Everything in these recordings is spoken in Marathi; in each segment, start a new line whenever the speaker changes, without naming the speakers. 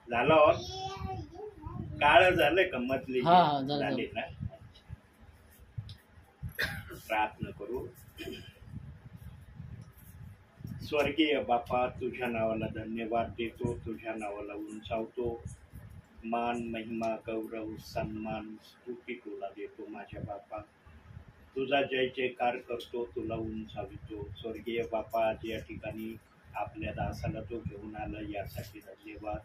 झालं काळ झालंय का मधली झाली ना. प्रार्थना करू. स्वर्गीय बापा, तुझ्या नावाला धन्यवाद देतो, तुझ्या नावाला उंचावतो. मान, महिमा, गौरव, सन्मान, स्तुती तुला देतो माझ्या बापा. तुझा जय जयकार करतो, तुला उंचावितो. स्वर्गीय बापा, आज या ठिकाणी आपल्या दासाला तो घेऊन आला यासाठी धन्यवाद.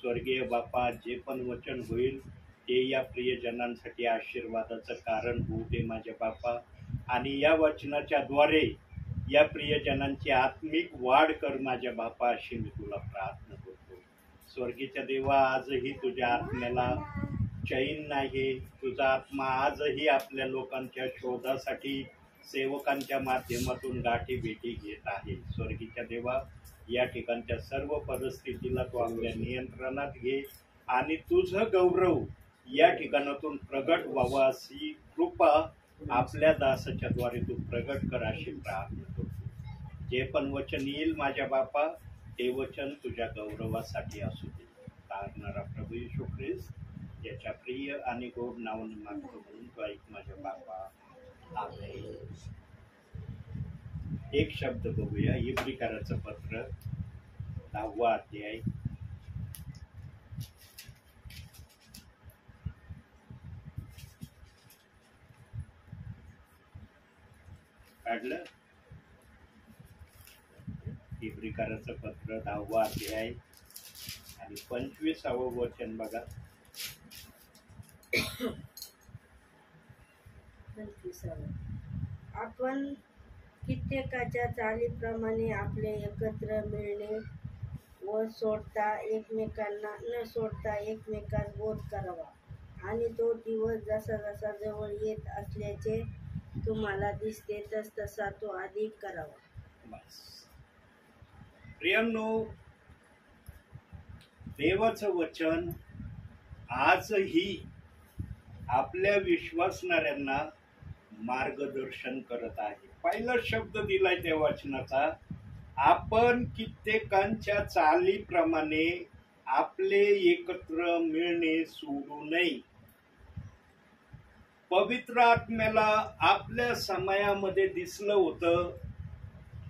स्वर्गीय बापा, जे पण वचन होईल ते या प्रियजनांसाठी आशीर्वादाचं कारण होऊ दे माझ्या बापा. आणि या वचनाच्या द्वारे या प्रियजनांची आत्मिक वाढ कर माझ्या बापा, अशी मी तुला प्रार्थना करतो. स्वर्गीच्या देवा, आजही तुझ्या आत्म्याला चैन नाही. तुझा आत्मा आजही आपल्या लोकांच्या शोधासाठी सेवकांच्या माध्यमातून गाठी भेटी घेत आहे. स्वर्गीच्या देवा, या ठिकाणच्या सर्व परिस्थितीला तू आपल्या नियंत्रणात घे आणि तुझं गौरव या ठिकाणातून प्रगट व्हावं अशी कृपा आपल्या दासाच्या द्वारे तू प्रगट कर, अशी प्रार्थना करतो. जे पण वचन येईल माझ्या बापा, ते वचन तुझ्या गौरवासाठी असू दे. तारणारा प्रभू येशू ख्रिस्त याच्या प्रिय आणि गोड नावानं मागतो म्हणून तो ऐक माझ्या बापा. आमेन. एक शब्द बघूया. इब्रिकराचं पत्र 10वा अध्याय. काढलं? इब्रिकराचं पत्र 10वा अध्याय आणि 25वं वचन बघा.
आपण कित्येकाच्या चालीप्रमाणे आपले एकत्र मिळणे व न सोडता एकमेकास बोध करावा आणि तो दिवस जसा जसा जवळ येत असल्याचे तुम्हाला दिसते तसा तो अधिक करावा.
प्रियांनो, देवाचं वचन आजही आपल्या विश्वासणाऱ्यांना मार्गदर्शन करत आहे. पहिला शब्द दिलाय त्या वचनाचा, आपण कित्येकांच्या चालीप्रमाणे आपले एकत्र मिळणे सोडू नये. पवित्र आत्म्याला आपल्या समयामध्ये दिसलं होतं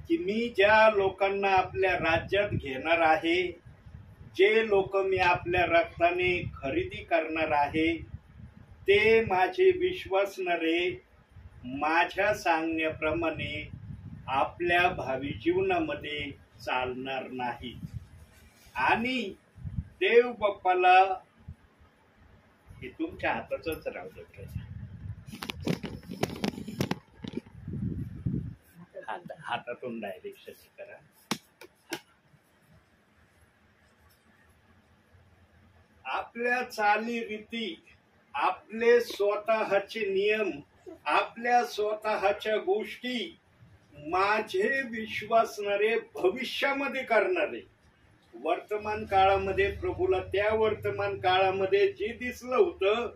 की मी ज्या लोकांना आपल्या राज्यात घेणार आहे, जे लोक मी आपल्या रक्ताने खरेदी करणार आहे, ते माझे विश्वासणारे माझ्या सांगण्याप्रमाणे आपल्या भावी जीवनामध्ये चालणार नाही. आणि देव बाप्पाला हे तुमच्या हातातच राहू दे. हातातून डायरेक्शन करा. आपल्या चालीरीती, आपले स्वतःचे नियम, आपल्या स्वतःच्या गोष्टी माझे विश्वासणारे भविष्यामध्ये करणारे. वर्तमान काळामध्ये प्रभूला त्या वर्तमान काळामध्ये जे दिसलं होतं,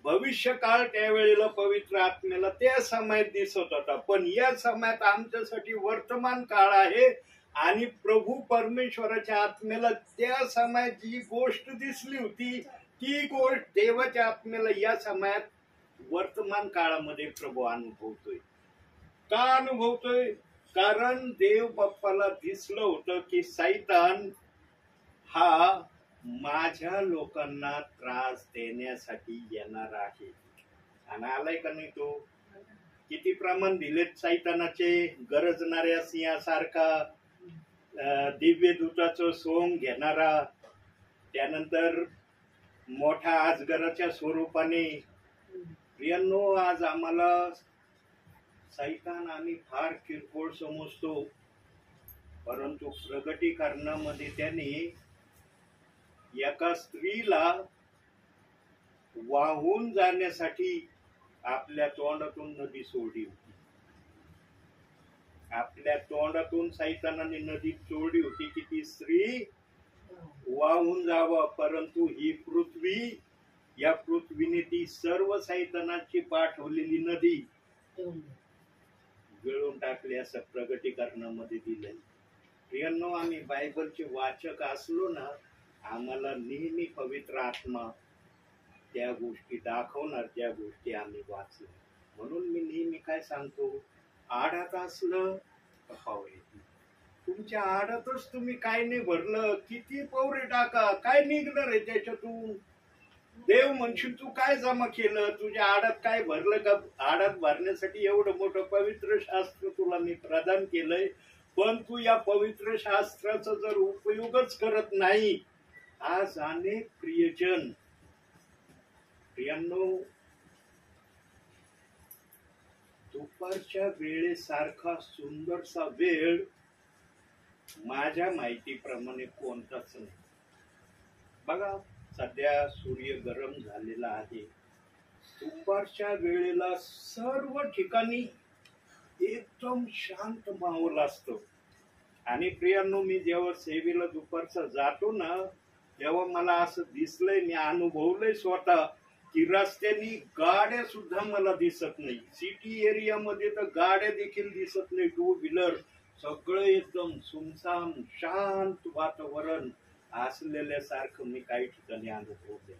भविष्य काळ त्यावेळेला पवित्र आत्म्याला त्या समयात दिसत होता. पण या समयात आमच्यासाठी वर्तमान काळ आहे आणि प्रभू परमेश्वराच्या आत्म्याला त्या समयात जी गोष्ट दिसली होती ती गोष्ट देवाच्या आत्म्याला या समयात वर्तमान काळामध्ये प्रभू अनुभवतोय. का अनुभवतोय? कारण देव बाप्पाला दिसलं होतं की सैतान हा माझ्या लोकांना त्रास देण्यासाठी येणार आहे. आणि आलाय का नाही तो? किती प्रमाण दिलेत सैतानाचे? गरजणाऱ्या सिंहासारखा, दिव्य दूताचं सोंग घेणारा, त्यानंतर मोठ्या अजगराच्या स्वरूपाने. प्रियांनो, आज आम्हाला सैतान आम्ही फार किरकोळ समजतो, परंतु प्रगटीकरणामध्ये त्याने एका स्त्रीला वाहून जाण्यासाठी आपल्या तोंडातून नदी सोडली होती. आपल्या तोंडातून सैतानाने नदी सोडली होती की ती स्त्री वाहून जावं. परंतु ही पृथ्वी, या पृथ्वीने ती सर्व सैतानाची पाठवलेली नदी गिळून टाकली, असं प्रगटीकरणामध्ये दिलंय. प्रियांनो, आम्ही बायबलचे वाचक असलो ना आम्हाला नेहमी पवित्र आत्मा त्या गोष्टी दाखवणार ज्या गोष्टी आम्ही वाचल्या. म्हणून मी नेहमी काय सांगतो, आडात असलं तर पाव येते. तुमच्या आडातच तुम्ही काय नाही भरलं, किती पवरे टाका, काय निघणार आहे त्याच्यातून? देव म्हणशील तू काय जमा केलं, तुझ्या आडात काय भरलं का? आडात भरण्यासाठी एवढं मोठं पवित्र शास्त्र तुला मी प्रदान केलंय, पण तू या पवित्र शास्त्राचा जर उपयोगच करत नाही. आज अनेक प्रियांनो, दुपारच्या वेळेसारखा सुंदरसा वेळ माझ्या माहितीप्रमाणे कोणताच नाही. बघा, सध्या सूर्य गरम झालेला आहे. दुपारच्या वेळेला सर्व ठिकाणी एकदम शांत माहोल असतो. आणि प्रियांनो, मी जेव्हा सेवेला दुपारचा जातो ना, तेव्हा मला असं दिसलंय, मी अनुभवलंय स्वतः, की रस्त्यानी गाड्या सुद्धा मला दिसत नाही. सिटी एरियामध्ये तर गाड्या देखील दिसत नाही, टू व्हीलर. सगळं एकदम सुमसाम शांत वातावरण असलेल्यासारखं मी काही ठिकाणी अनुभवले.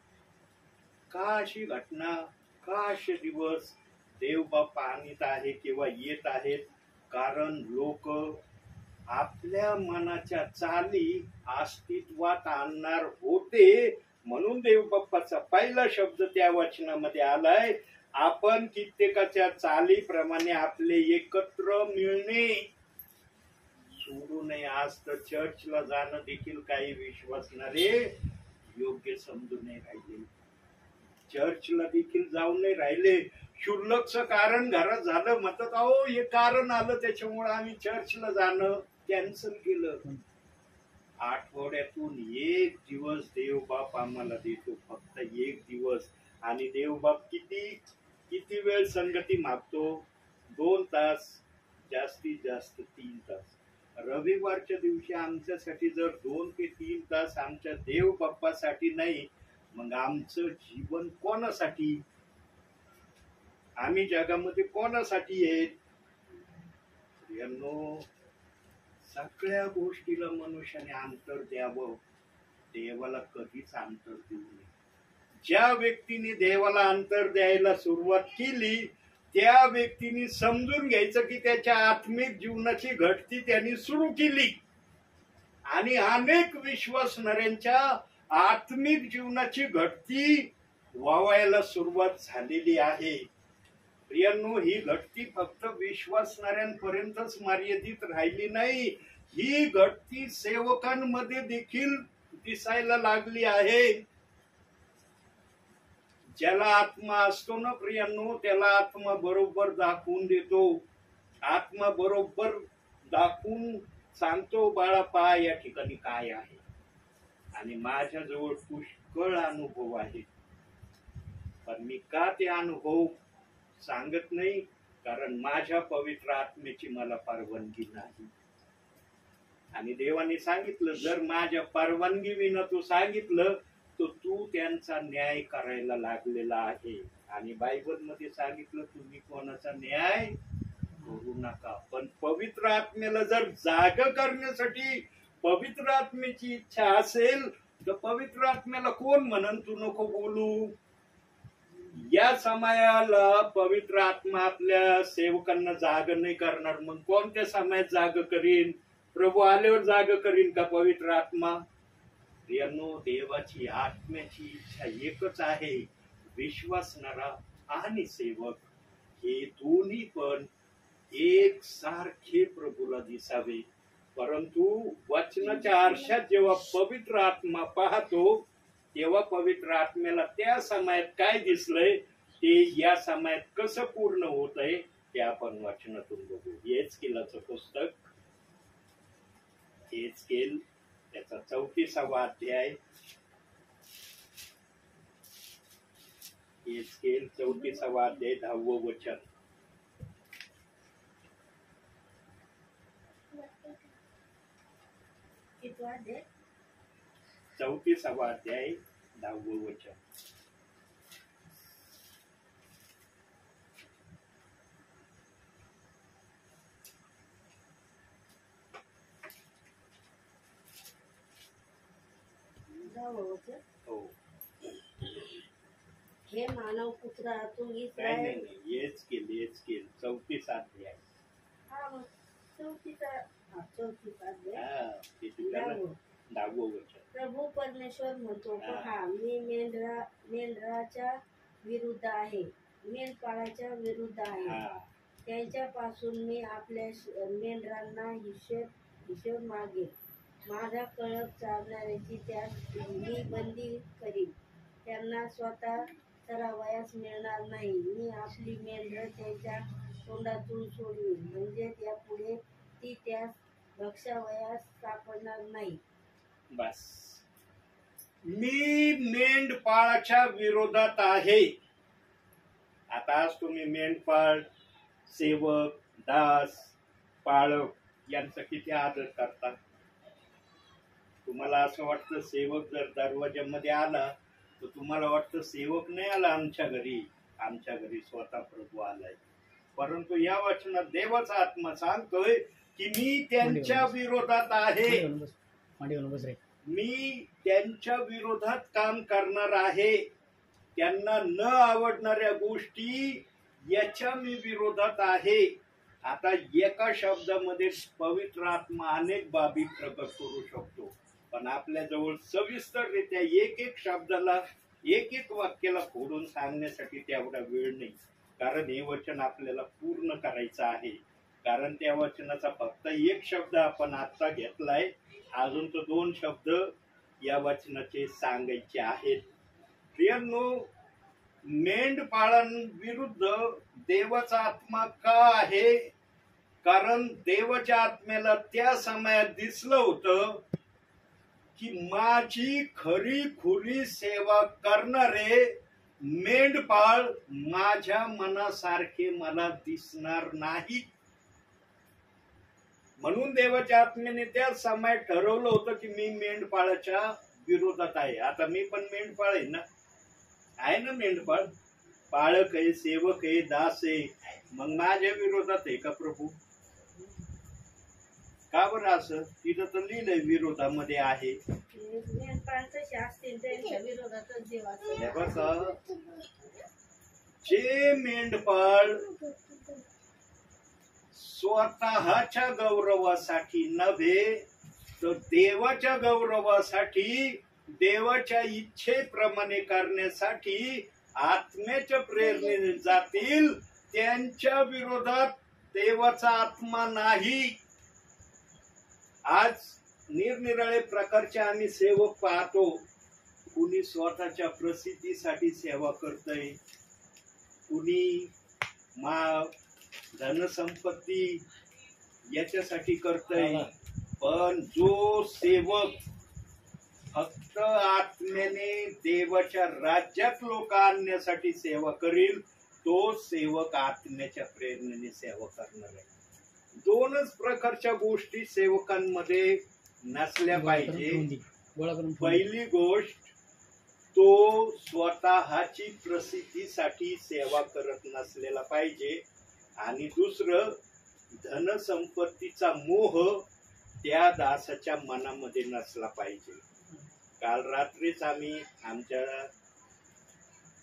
का अशी घटना, का असे दिवस देव बाप्पा आणत आहे किंवा येत आहेत? कारण लोक आपल्या मनाच्या चाली अस्तित्वात आणणार होते. म्हणून देव बाप्पाचा पहिला शब्द त्या वचनामध्ये आलाय, आपण कित्येकाच्या चालीप्रमाणे आपले एकत्र मिळणे सोडू नये. आज तर चर्चला जाणं देखील काही विश्वासणारे योग्य समजू नाही राहिले, चर्चला देखील जाऊ नाही राहिले. क्षुल्लकचं कारण घरात झालं, म्हणतात अहो हे कारण आलं त्याच्यामुळे आम्ही चर्चला जाणं कॅन्सल केलं. आठवड्यातून एक दिवस देवबाप आम्हाला देतो, फक्त एक दिवस. आणि देवबाप किती वेळ संगती मागतो? 2 तास, जास्तीत जास्त 3 तास. रविवारच्या दिवशी आमच्यासाठी जर 2 ते 3 तास आमच्या देव बाप्पासाठी नाही, मग आमचं जीवन कोणासाठी? आम्ही जगामध्ये कोणासाठी आहेत? यांनो, सगळ्या गोष्टीला मनुष्याने अंतर द्यावं, देवाला कधीच अंतर देऊ नये. ज्या व्यक्तीने देवाला अंतर द्यायला सुरुवात केली, त्या व्यक्तीने समजून घ्यायचं की त्याच्या आत्मिक जीवनाची घटती त्यांनी सुरू केली. आणि अनेक विश्वासणाऱ्यांच्या आत्मिक जीवनाची घटती व्हावायला सुरुवात झालेली आहे. प्रियांनो, ही घटती फक्त विश्वासणाऱ्यांपर्यंतच मर्यादित राहिली नाही, ही घटती सेवकांमध्ये देखील दिसायला लागली आहे. ज्याला आत्मा असतो ना प्रियांनो, त्याला आत्मा बरोबर दाखवून देतो. आत्मा बरोबर दाखवून सांगतो, बाळा पहा या ठिकाणी काय आहे. आणि माझ्याजवळ पुष्कळ अनुभव आहेत, पण मी का ते अनुभव सांगत नाही? कारण माझ्या पवित्र आत्मेची मला परवानगी नाही. आणि देवाने सांगितलं, जर माझ्या परवानगी विना तू सांगितलं तर तू त्यांचा न्याय करायला लागलेला आहे. आणि बायबल मध्ये सांगितलं, तुम्ही कोणाचा न्याय करू नका. पण पवित्र आत्म्याला जर जाग करण्यासाठी पवित्र आत्म्याची इच्छा असेल तर पवित्र आत्म्याला कोण म्हणन तू नको बोलू? या समयाला पवित्र आत्मा आपल्या सेवकांना जाग नाही करणार, मग कोणत्या समयात जाग करीन? प्रभू आल्यावर जाग करीन का पवित्र आत्मा? प्रियांनो, देवाची आत्म्याची इच्छा एकच आहे, विश्वासणारा आणि सेवक हे दोन्ही पण एक सारखे प्रभूला दिसावे. परंतु वचनाच्या आरशात जेव्हा पवित्र आत्मा पाहतो, तेव्हा पवित्र आत्म्याला त्या समयात काय दिसलंय ते या समयात कसं पूर्ण होत आहे ते आपण वचनातून बघू. एहेजकेलाचं पुस्तक, एहेजकेल त्याचा 34वा अध्याय, एहेजकेल 34वा अध्याय 10वं वचन.
कितवा अध्याय?
34वा अध्याय 10वं वचन.
जावं.
हो.
हे मानव पुत्रा तू
नाही
इस्रायल
नाही नाही, हेच केल 34 अध्याय.
हा मग चौथीचा चौथीचा अध्याय
हा, ते तुला 10वं वचन.
प्रभू परमेश्वर म्हणतो
हा.
पहा मी मेंढराच्या विरुद्ध आहे, मेंढपाळाच्या विरुद्ध आहे.
हा,
त्यांच्यापासून मी आपल्या मेंढरांना हिशोब मागेन. माझा कळप चालणाऱ्याची त्यास मी बंदी करीन. त्यांना स्वतः चरावयास मिळणार नाही. मी आपली मेंढरं त्यांच्या तोंडातून सोडवीन, म्हणजे त्यापुढे ती त्यास भक्षावयास सापडणार नाही.
बस. मी मेंढपाळाच्या विरोधात आहे. आता आज तुम्ही मेंढपाळ, सेवक, दास, पाळक यांचा किती आदर करता. तुम्हाला असं वाटतं सेवक जर दरवाज्यामध्ये आला तर तुम्हाला वाटतं सेवक नाही आला आमच्या घरी स्वतः प्रभू आलाय. परंतु या वचनात देवाचा आत्मा सांगतोय की मी त्यांच्या विरोधात आहे. मी त्यांच्या विरोधात काम करणार आहे. त्यांना न आवडणाऱ्या गोष्टी याच्या मी विरोधात आहे. आता एका शब्दामध्ये पवित्र आत्मा अनेक बाबी प्रकट करू शकतो, पण आपल्या जवळ सविस्तररित्या एक शब्दाला एक वाक्याला फोडून सांगण्यासाठी तेवढा वेळ नाही. कारण हे वचन आपल्याला पूर्ण करायचं आहे. कारण त्या वचनाचा फक्त एक शब्द आपण आता घेतलाय, अजून तर 2 शब्द या वचनाचे सांगायचे आहेत. प्रियांनो, मेंढपाळांविरुद्ध देवाचा आत्मा का आहे? कारण देवाच्या आत्म्याला त्या समयात दिसलं होतं की माझी खरी खुरी सेवा करणारे मेंढपाळ माझ्या मनासारखे मला दिसणार नाही. म्हणून देवाच्या आत्म्याने त्या समयात ठरवलं होतं की मी मेंढपाळाच्या विरोधात आहे. आता मी पण मेंढपाळ आहे ना मेंढपाळ, पाळक आहे, सेवक आहे, दास आहे. मग माझ्या विरोधात आहे का प्रभू? का बरं असं? तिथं तर लिहिलंय विरोधामध्ये आहे. जे मेंढपाळ स्वतःच्या गौरवासाठी नव्हे तर देवाच्या गौरवासाठी, देवाच्या इच्छेप्रमाणे करण्यासाठी आत्म्याच्या प्रेरणेने जातील, त्यांच्या विरोधात देवाचा आत्मा नाही. आज निरनिराळे प्रकारचे आम्ही सेवक पाहतो. कुणी स्वतःच्या प्रसिद्धीसाठी सेवा करतय, कुणी धनसंपत्ती याच्यासाठी करतय. पण जो सेवक फक्त आत्म्याने देवाच्या राज्यात लोक आणण्यासाठी सेवा करील, तो सेवक आत्म्याच्या प्रेरणेने सेवा करणार आहे. 2च प्रकारच्या गोष्टी सेवकांमध्ये नसल्या पाहिजे. पहिली गोष्ट, तो स्वतःची प्रसिद्धीसाठी सेवा करत नसलेला पाहिजे. आणि दुसरं, धनसंपत्तीचा मोह त्या दासाच्या मनामध्ये नसला पाहिजे. काल रात्रीच आम्ही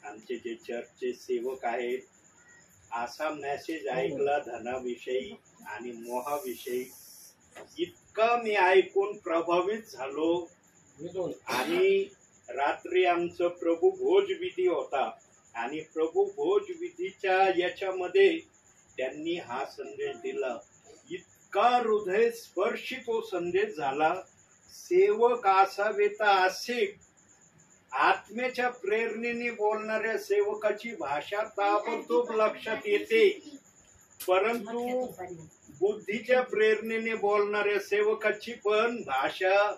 आमचे जे चर्चचे सेवक आहेत असा मेसेज ऐकला धनाविषयी आणि मोहाविषयी. इतका मी ऐकून प्रभावित झालो. आणि रात्री आमचं प्रभू भोज विधी होता आणि प्रभू भोज विधीच्या याच्यामध्ये त्यांनी हा संदेश दिला. इतका हृदय स्पर्शी तो संदेश झाला. सेवक असावे तर असे आत्म्याच्या प्रेरणेने बोलणाऱ्या सेवकाची भाषा ताबडतोब लक्षात येते, परंतु बुद्धीच्या प्रेरणेने बोलणाऱ्या सेवकाची पण भाषा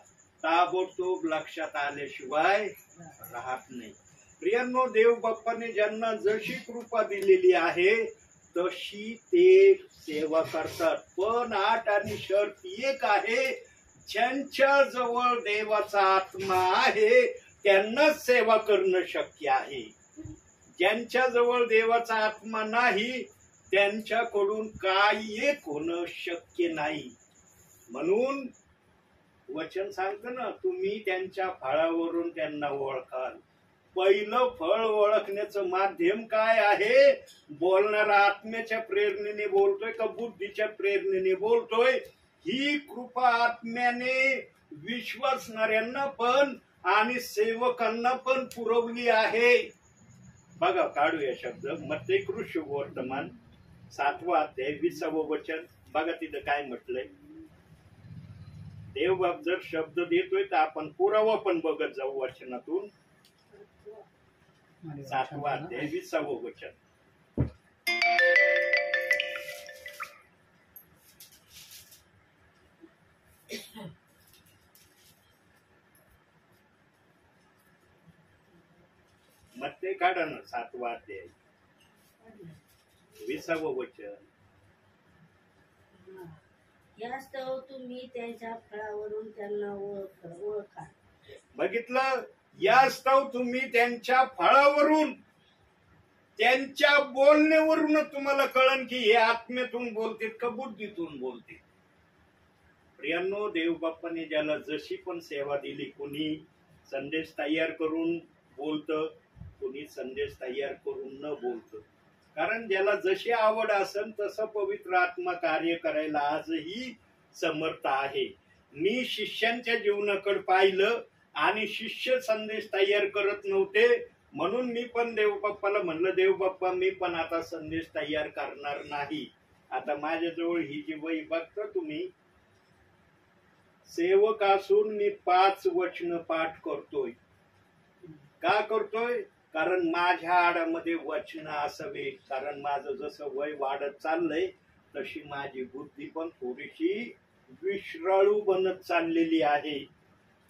ताबडतोब लक्षात आल्याशिवाय राहत नाही. प्रियांनो, देव बाप्पाने ज्यांना जशी कृपा दिलेली आहे तशी ते सेवा करतात. पण अट आणि शर्त एक आहे, ज्यांच्या जवळ देवाचा आत्मा आहे त्यांनाच सेवा करणं शक्य आहे. ज्यांच्या जवळ देवाचा आत्मा नाही त्यांच्याकडून काही एक होणं शक्य नाही. म्हणून वचन सांगतं ना, तुम्ही त्यांच्या फळावरून त्यांना ओळखाल. पहिलं फळ ओळखण्याचं माध्यम काय आहे? बोलणारा आत्म्याच्या प्रेरणेने बोलतोय का बुद्धीच्या प्रेरणेने बोलतोय? ही कृपा आत्म्याने विश्वासणाऱ्यांना पण आणि सेवकांना पण पुरवली आहे. बघा, काढूया शब्द. मत्ती शुभवर्तमान 7वा अध्याय 20वं वचन. बघा तिथं काय म्हटलंय. देवबाप जर शब्द देतोय तर आपण पुरावा पण बघत जाऊ वचनातून. 7वा अध्याय 20वं वचन. मत्ती काढा ना, 7वा अध्याय 20वं वचन.
यास्तव तुम्ही त्यांच्या फळावरून त्यांना ओळखा.
बघितलं, यास्तव तुम्ही त्यांच्या फळावरून, त्यांच्या बोलण्यावरून तुम्हाला कळन की हे आत्म्यातून बोलतील का बुद्धीतून बोलतील. प्रियांनो, देवबाप्पाने ज्याला जशी पण सेवा दिली, कोणी संदेश तयार करून बोलतं, कोणी संदेश तयार करून न बोलतं. कारण ज्याला जशी आवड असेल तसं पवित्र आत्मा कार्य करायला आजही समर्थ आहे. मी शिष्यांच्या जीवनाकडे पाहिलं आणि शिष्य संदेश तयार करत नव्हते, म्हणून मी पण देवबाप्पाला म्हणलं, देवबाप्पा मी पण आता संदेश तयार करणार नाही. आता माझ्याजवळ ही जी वही बघता तुम्ही, सेवक असून मी 5 वचन पाठ करतोय. का करतोय? कारण माझ्या आडामध्ये वचन असावे. कारण माझं जसं वय वाढत चाललंय तशी माझी बुद्धी पण थोडीशी विश्राळू बनत चाललेली आहे.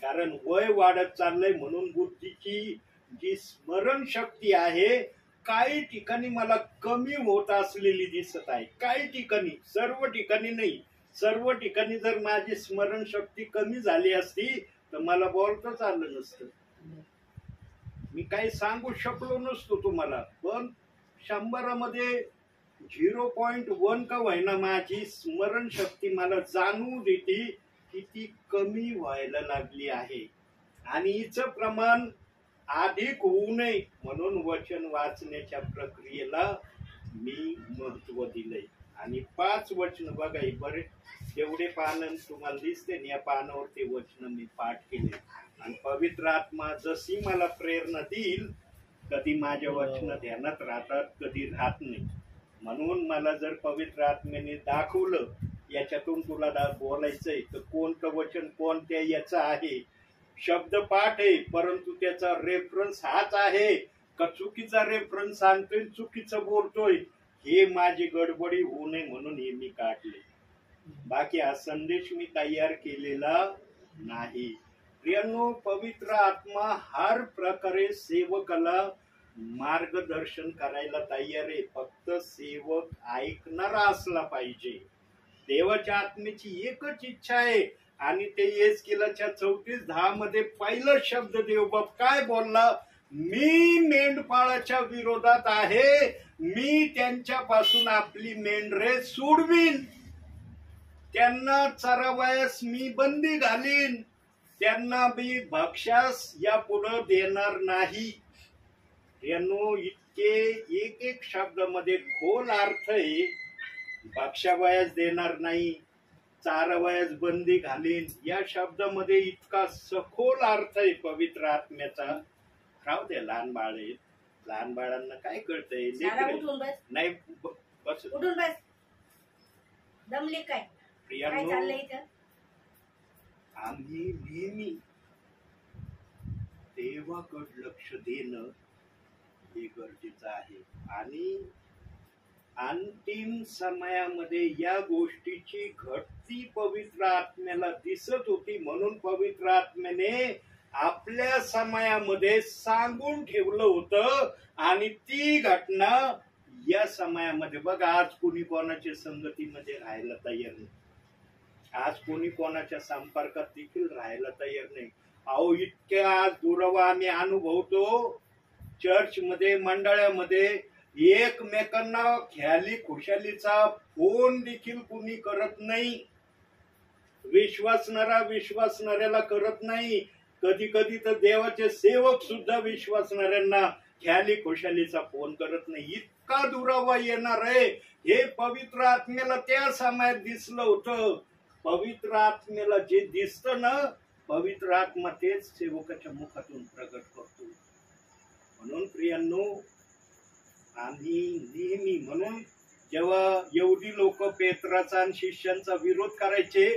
कारण वय वाढत चाललंय म्हणून बुद्धीची जी स्मरण शक्ती आहे काही ठिकाणी मला कमी होत असलेली दिसत आहे. काही ठिकाणी, सर्व ठिकाणी नाही. सर्व ठिकाणी जर माझी स्मरण शक्ती कमी झाली असती तर मला बोलताच आलं नसतं. मी काही सांगू शकलो नसतो तुम्हाला. पण 100मध्ये 0.1 का होईना माझी स्मरण शक्ती मला जाणवू देते की ती कमी व्हायला लागली आहे आणि हिचं प्रमाण अधिक होऊ नये म्हणून वचन वाचण्याच्या प्रक्रियेला मी महत्व दिलंय. आणि 5 वचन बघा, हे बरे जेवढे पानं तुम्हाला दिसते या पानावर ते वचन मी पाठ केले. आणि पवित्र आत्मा जशी मला प्रेरणा देईल, कधी माझ्या वचन ध्यानात राहतात, कधी राहत नाही. म्हणून मला जर पवित्र आत्म्याने दाखवलं याच्यातून तुला बोलायचंय तर कोणतं वचन कोणत्या याचं आहे, शब्द पाठ आहे परंतु त्याचा रेफरन्स हाच आहे का चुकीचा रेफरन्स सांगतोय, चुकीचं बोलतोय, हे माझी गडबडी होऊ नये म्हणून हे मी काढले. बाकी हा संदेश मी तयार केलेला नाही. प्रियांनो, पवित्र आत्मा हर प्रकारे सेवकाला मार्गदर्शन करायला तयार आहे. फक्त सेवक ऐकणारा असला पाहिजे. देवाच्या आत्म्याची एकच इच्छा आहे आणि ते एसकेलाच्या 34:10 मध्ये पहिला शब्द देवबाप काय बोलला? मी मेंढपाळाच्या विरोधात आहे, मी त्यांच्यापासून आपली मेंढरे सोडवीन, त्यांना चरावयास मी बंदी घालीन, त्यांना मी भक्ष्यास यापुढे देणार नाही. यांनो, इतके एक एक शब्दामध्ये खोल अर्थ आहे. भक्ष्यावयास देणार नाही, चारावयास बंदी घालीन, या शब्दामध्ये इतका सखोल अर्थ आहे पवित्र आत्म्याचा. राहू द्या, लहान बाळ आहेत, लहान बाळांना काय कळतंय? नाही, बस
उठून बस. दमले काय? काय चाललंय इथं?
आम्ही नेहमी देवाकडे लक्ष देणं हे गरजेचं आहे. आणि अंतिम समयामध्ये या गोष्टीची घटती पवित्र आत्म्याला दिसत होती म्हणून पवित्र आत्म्याने आपल्या समयामध्ये सांगून ठेवलं होतं. आणि ती घटना या समयामध्ये बघा, आज कोणी कोणाच्या संगतीमध्ये राहायला तयार नाही, आज कोणी कोणाच्या संपर्कात देखील राहायला तयार नाही. अहो, इतक्या आज दुरावा आम्ही अनुभवतो. चर्चमध्ये, मंडळामध्ये एकमेकांना ख्याली खुशालीचा फोन देखील कुणी करत नाही. विश्वासणाऱ्याला करत नाही. कधी कधी तर देवाचे सेवक सुद्धा विश्वासणाऱ्यांना ख्याली खुशालीचा फोन करत नाही. इतका दुरावा येणार आहे. हे पवित्र आत्म्याला त्या समयात दिसलं होतं. पवित्र आत्म्याला जे दिसतं ना, पवित्र आत्मा तेच सेवकाच्या मुखातून प्रगट करतो. म्हणून प्रियांनो, आम्ही नेहमी, म्हणून जेव्हा एवढी लोक पेत्राचा आणि शिष्यांचा विरोध करायचे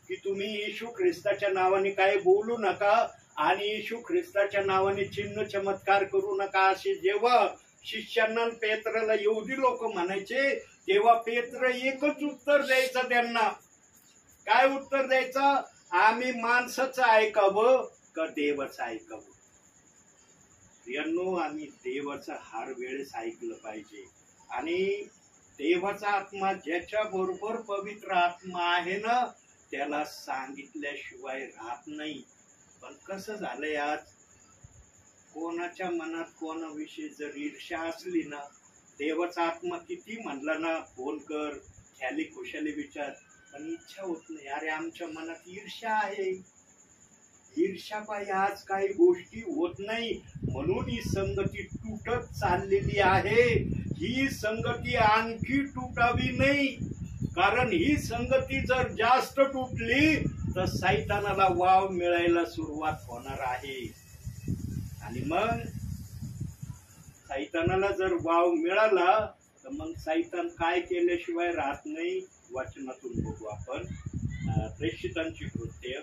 की तुम्ही येशू ख्रिस्ताच्या नावाने काय बोलू नका आणि येशू ख्रिस्ताच्या नावाने चिन्ह चमत्कार करू नका, असे जेव्हा शिष्यांना पेत्राला एवढी लोक म्हणायचे, तेव्हा पेत्र एकच उत्तर द्यायचं त्यांना. काय उत्तर द्यायचं? आम्ही माणसाचं ऐकावं का देवाचं ऐकावं? प्रियांनो, आम्ही देवाचं हर वेळेस ऐकलं पाहिजे. आणि देवाचा आत्मा ज्याच्या बरोबर पवित्र आत्मा आहे ना, त्याला सांगितल्याशिवाय राहत नाही. पण कसं झालंय, आज कोणाच्या मनात कोणाविषयी जर ईर्ष्या असली ना, देवाचा आत्मा किती म्हणला ना फोन कर, ख्याली खुशाली विचार, पण इच्छा होत नाही. अरे आमच्या मनात ईर्ष्या आहे, ईर्ष्यापायी आज काही गोष्टी होत नाही. म्हणून ही संगती तुटत चाललेली आहे. ही संगती आणखी तुटावी नाही, कारण ही संगती जर जास्त तुटली तर सैतानाला वाव मिळायला सुरुवात होणार आहे. आणि मग सैतानाला जर वाव मिळाला तर मग सैतान काय केल्याशिवाय राहत नाही. वचनातून बघू आपण. प्रेषितांची कृत्य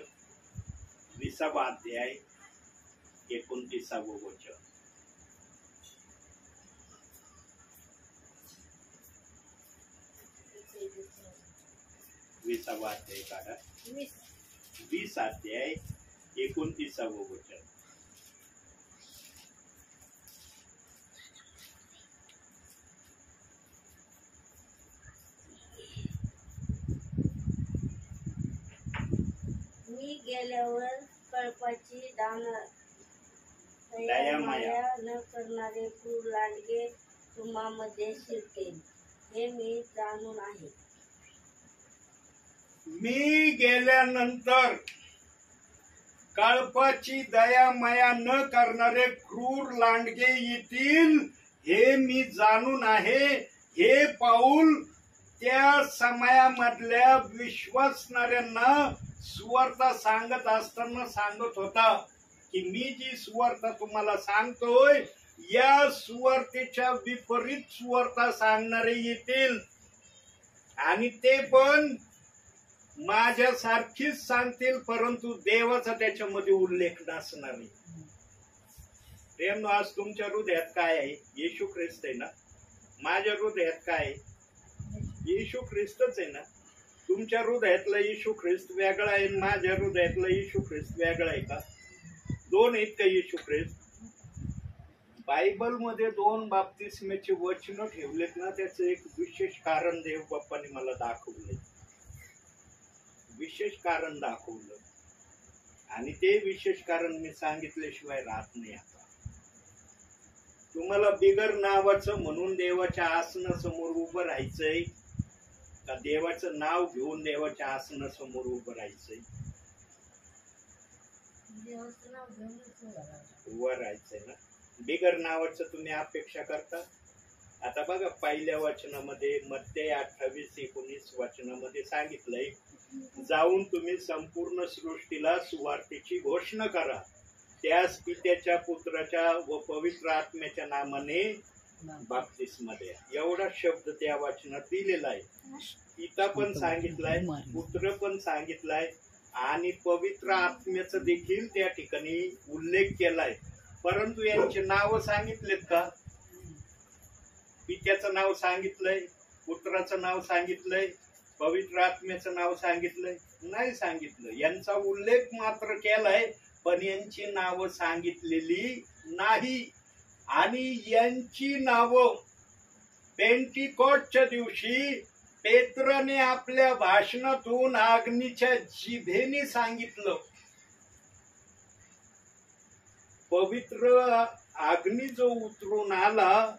20वा अध्याय 29वे वचन. विसावा अध्याय काढा. 20 अध्याय 29वे वचन.
मी गेल्यावर कळपाची दयामाया न करणारे क्रूर लांडगे तुम्हामध्ये शिरकेल, हे मी जाणून आहे.
मी गेल्यानंतर कळपाची दयामाया न करणारे क्रूर लांडगे येतील, हे मी जाणून आहे. हे पाऊल त्या समयामधल्या विश्वासणाऱ्यांना सुवार्ता सांगत असताना सांगत होता की मी जी सुवार्ता तुम्हाला सांगतोय, या सुवार्तेच्या विपरीत सुवार्ता सांगणारे येतील आणि ते पण माझ्यासारखीच सांगतील, परंतु देवाचा त्याच्यामध्ये उल्लेख नसणार नाही. प्रेम, आज तुमच्या हृदयात काय आहे? येशू ख्रिस्त आहे ना. माझ्या हृदयात काय आहे? येशू ख्रिस्तच आहे ना. तुमच्या हृदयातला येशू ख्रिस्त वेगळा आहे, माझ्या हृदयातला येशू ख्रिस्त वेगळा आहे का? दोन आहेत का येशू ख्रिस्त? बायबल मध्ये 2 बाप्तिस्मेचे वचन ठेवलेत ना, त्याचं एक विशेष कारण देव बाप्पाने मला दाखवलंय. विशेष कारण दाखवलं आणि ते विशेष कारण मी सांगितल्याशिवाय राहत नाही. आता तुम्हाला बिगर नावाचं म्हणून देवाच्या आसनासमोर उभं राहायचंय का देवाचं नाव घेऊन देवाच्या आसनासमोर उभं राहायचंय? उभं राहायचंय ना. बिगर नावाचं तुम्ही अपेक्षा करता. आता बघा, पहिल्या वचनामध्ये मत्ते 28-19 वचनामध्ये सांगितलंय, जाऊन तुम्ही संपूर्ण सृष्टीला सुवार्तेची घोषणा करा, त्यास पित्याच्या, पुत्राच्या व पवित्र आत्म्याच्या नामाने बाप्तिस्मा द्या. एवढा शब्द त्या वचनात दिलेला आहे. पिता पण सांगितलाय, पुत्र पण सांगितलाय आणि पवित्र आत्म्याचं देखील त्या ठिकाणी उल्लेख केलाय. परंतु यांचे नाव सांगितलेत का? पित्याचं नाव सांगितलंय, पुत्राचं नाव सांगितलंय, पवित्र आत्म्याचं नाव सांगितलंय? नाही सांगितलं. यांचा उल्लेख मात्र केलाय, पण यांची नावं सांगितलेली नाही. आणि यांची नावं पेंटिकॉस्टच्या दिवशी पेत्रने आपल्या भाषणातून अग्नीच्या जिभेने सांगितलं. पवित्र अग्नी जो उतरून आला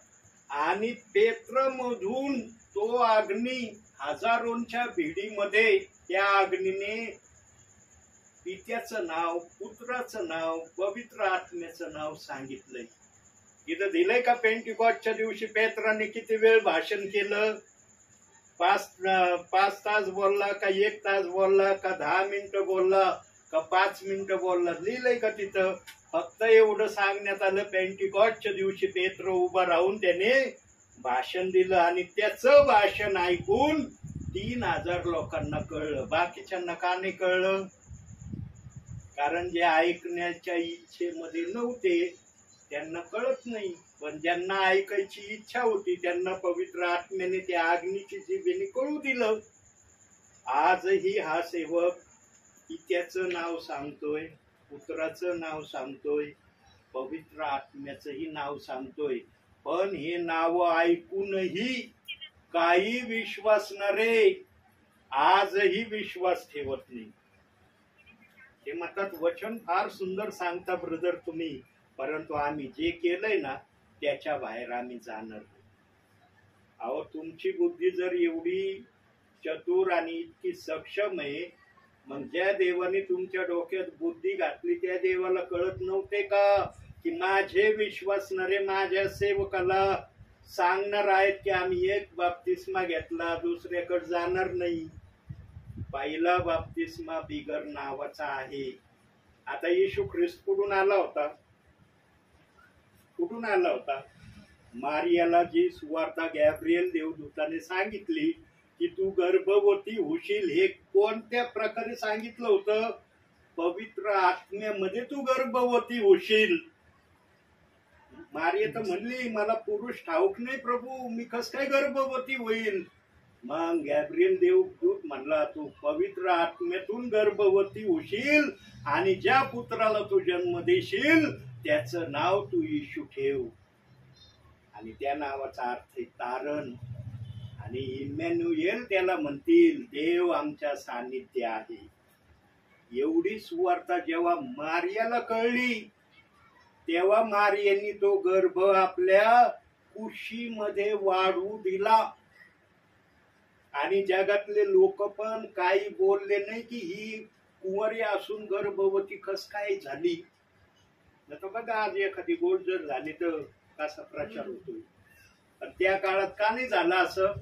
आणि पेत्रमधून तो अग्नी हजारोंच्या भिडीमध्ये त्या अग्नीने पित्याचं नाव, पुत्राचं नाव, पवित्र आत्म्याचं नाव सांगितलंय. इथं दिलंय का पेंटिकॉस्टच्या दिवशी पेत्राने किती वेळ भाषण केलं? 5 तास बोलला का 1 तास बोलला का 10 मिनिटं बोलला का 5 मिनिटं बोलला? लिहिलंय का तिथं? फक्त एवढं सांगण्यात आलं, पेंटिकॉस्टच्या दिवशी पेत्र उभा राहून त्याने भाषण दिलं आणि त्याचं भाषण ऐकून 3000 लोकांना कळलं. बाकीच्यांना का नाही कळलं? कारण जे ऐकण्याच्या इच्छेमध्ये नव्हते त्यांना कळत नाही. पण ज्यांना ऐकायची इच्छा होती त्यांना पवित्र आत्म्याने त्या अग्नीची जिभेने कळू दिलं. आजही हा सेवक पित्याचं नाव सांगतोय, पुत्राचं नाव सांगतोय, पवित्र आत्म्याचंही नाव सांगतोय. पण हे नाव ऐकूनही काही विश्वासणारे आजही विश्वास ठेवत नाही. ते म्हणतात वचन फार सुंदर सांगता ब्रदर तुम्ही, परंतु आम्ही जे केलंय ना त्याच्या बाहेर आम्ही जाणार नाही. अहो, तुमची बुद्धी जर एवढी चतुर आणि इतकी सक्षम आहे, मग ज्या देवाने तुमच्या डोक्यात बुद्धी घातली त्या देवाला कळत नव्हते का की माझे विश्वासणारे माझ्या सेवकाला सांगणार आहेत की आम्ही एक बाप्तिस्मा घेतला, दुसऱ्याकडे जाणार नाही. पहिला बाप्तिस्मा बिगर नावाचा आहे. आता येशू ख्रिस्त कुठून आला होता? कुठून आला होता? मारियाला जी सुवार्ता गॅब्रिएल देवदूताने सांगितली की तू गर्भवती होशील, हे कोणत्या प्रकारे सांगितलं होतं? पवित्र आत्म्यामध्ये तू गर्भवती होशील. मारिया तर म्हणली मला पुरुष ठाऊक नाही प्रभू, मी कस काय गर्भवती होईल? मग गॅब्रिएल देवदूत म्हणला तू पवित्र आत्म्यातून गर्भवती होशील आणि ज्या पुत्राला तू जन्म देशील त्याचं नाव तू येशू ठेव. आणि त्या नावाचा अर्थ आहे तारण. आणि इम्मॅन्युएल त्याला म्हणतील, देव आमच्या सान्निध्य आहे. एवढी सुवार्ता जेव्हा मारियाला कळली तेव्हा मारियाने तो गर्भ आपल्या कुशीमध्ये वाढू दिला. आणि जगातले लोक पण काही बोलले नाही की ही कुंवारी असून गर्भवती कस काय झाली. तर बघा आज एखादी गोष्ट जर झाली तर कसा प्रचार होतोय. पण त्या काळात का नाही झालं असं?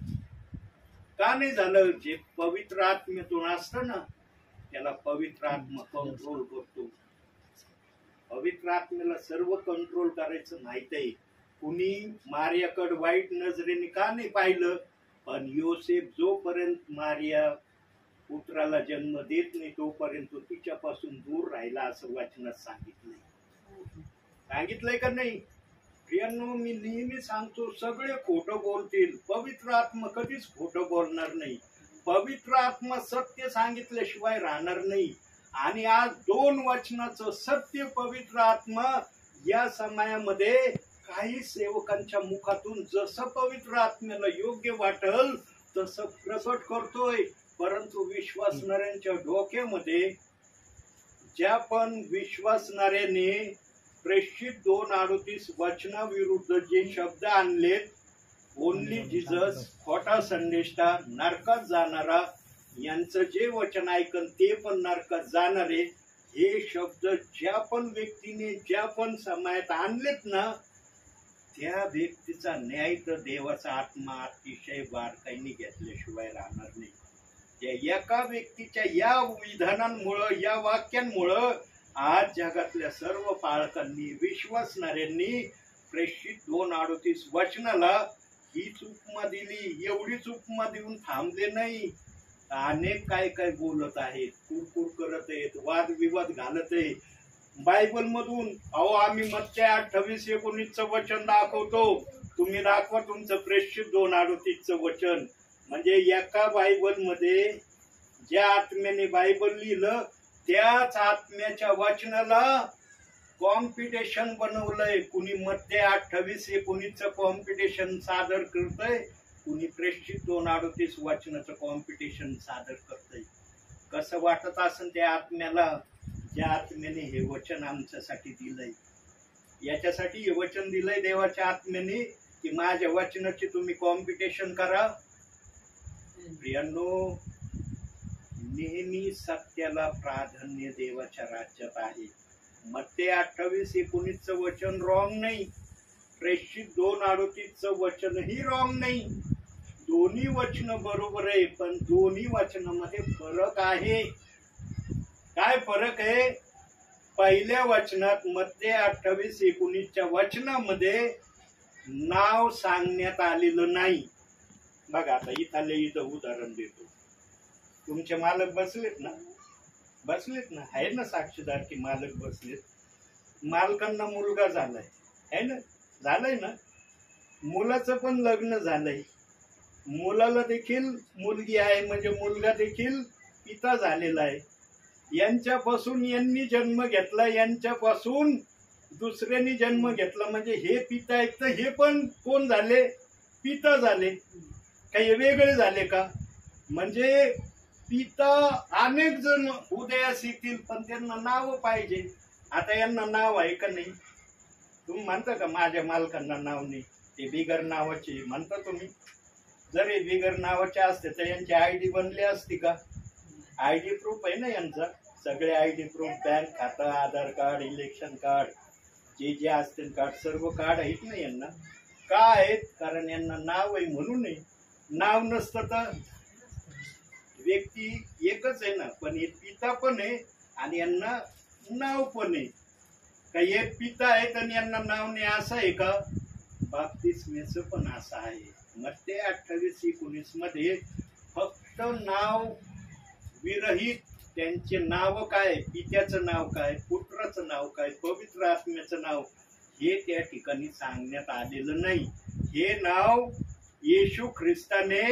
का नाही झालं? जे पवित्र आत्म्यातून असतं ना त्याला पवित्र आत्मा कंट्रोल करतो. पवित्र आत्म्याला सर्व कंट्रोल करायचं माहित आहे. कुणी मारियाकडे वाईट नजरेने का नाही पाहिलं? पण योसेफ जोपर्यंत मारिया पुत्राला जन्म देत नाही तोपर्यंत तिच्यापासून दूर राहिला असं वचनात सांगितलंय का नाही? प्रियांनो, मी नेहमी सांगतो सगळे खोटं बोलतील, पवित्र आत्मा कधीच खोटं बोलणार नाही. पवित्र आत्मा सत्य सांगितल्याशिवाय राहणार नाही. आणि आज 2 वचनाचं सत्य पवित्र आत्मा या समयामध्ये काही सेवकांच्या मुखातून जसं पवित्र आत्म्याला योग्य वाटल तसं प्रकट करतोय. परंतु विश्वासणाऱ्यांच्या डोक्यामध्ये ज्या पण विश्वासणाऱ्याने प्रेषित 2:38 वचनाविरुद्ध जे शब्द आणलेत, ओनली जीसस, खोटा संदेष्टा, नरकात जाणारा, यांचं जे वचन ऐकन ते पण नरकात जाणारे, हे शब्द ज्या पण व्यक्तीने ज्या पण समयात आणलेत ना त्या व्यक्तीचा न्याय तर देवाचा आत्मा अतिशय बारकाईने घेतल्याशिवाय राहणार नाही. त्या एका व्यक्तीच्या या विधानांमुळं, या वाक्यांमुळं आज जगातल्या सर्व पालकांनी, विश्वासणाऱ्यांनी प्रेषित 2:38 वचनाला हीच उपमा दिली. एवढीच उपमा देऊन थांबले नाही, अनेक काय काय बोलत आहेत, कुरकुर करत आहेत, वादविवाद घालत आहेत बायबल मधून. अहो, आम्ही मत्ती 28:19 वचन दाखवतो, तुम्ही दाखवा तुमचं प्रेषित 2:38 वचन. म्हणजे एका बायबल मध्ये ज्या आत्म्याने बायबल लिहिलं त्याच आत्म्याच्या वचनाला कॉम्पिटिशन बनवलंय. कुणी मत्ती 28:19 कॉम्पिटिशन सादर करतय, कुणी प्रेषित 2:38 वचनाचं कॉम्पिटिशन सादर करतय. कसं वाटत असेल त्या आत्म्याला, ज्या आत्म्याने हे वचन आमच्यासाठी दिलंय. याच्यासाठी हे वचन दिलंय देवाच्या आत्म्याने की माझ्या वचनाची तुम्ही कॉम्पिटिशन करा. प्रियांनो, नेहमी सत्याला प्राधान्य देवाच्या राज्यात आहे. मत्ते 28:19 वचन रॉंग नाही, प्रेषित 2:38 वचनही रॉंग नाही. दोन्ही वचन बरोबर आहे, पण दोन्ही वचनामध्ये फरक आहे. काय फरक आहे? पहिल्या वचनात मत्ते 28:19 वचनामध्ये नाव सांगण्यात आलेलं नाही. बघा आता इथं उदाहरण देतो. तुमचे मालक बसलेत ना, आहे ना साक्षीदार की मालक बसलेत. मालकांना मुलगा झालाय, है ना, झालंय ना. मुलाचं पण लग्न झालंय, मुलाला देखील मुलगी आहे, म्हणजे मुलगा देखील पिता झालेला आहे. यांच्यापासून यांनी जन्म घेतला, यांच्यापासून दुसऱ्यांनी जन्म घेतला, म्हणजे हे पिता आहेत तर हे पण कोण झाले? पिता झाले. काही वेगळे झाले का? म्हणजे पिता अनेक जण उदयास येतील, पण त्यांना नाव पाहिजे. आता यांना नाव आहे का नाही? तुम्ही म्हणता का माझ्या मालकांना नाव नाही, ते बिगर नावाचे म्हणता तुम्ही? जर हे बिगर नावाचे असते तर यांची आयडी बनली असती का? आयडी प्रूफ आहे ना यांचा, सगळे आयडी प्रूफ, बँक खाता, आधार कार्ड, इलेक्शन कार्ड, जे असतील कार्ड, सर्व कार्ड आहेत ना यांना. का आहेत? कारण यांना नाव आहे म्हणून आहे. नाव नसतं तर व्यक्ती एकच आहे ना, पण हे पिता पण आहे आणि यांना नाव पण आहे. का हे पिता आहेत आणि यांना नाव नाही असं आहे का? बाप्तिस्मेचं पण असं आहे. मत्ते 28:19 मध्ये फक्त नाव विरहित, त्यांचे नाव काय, पित्याचं नाव काय, पुत्राचं नाव काय, पवित्र आत्म्याचं नाव, हे त्या ठिकाणी सांगण्यात आलेलं नाही. हे नाव येशू ख्रिस्ताने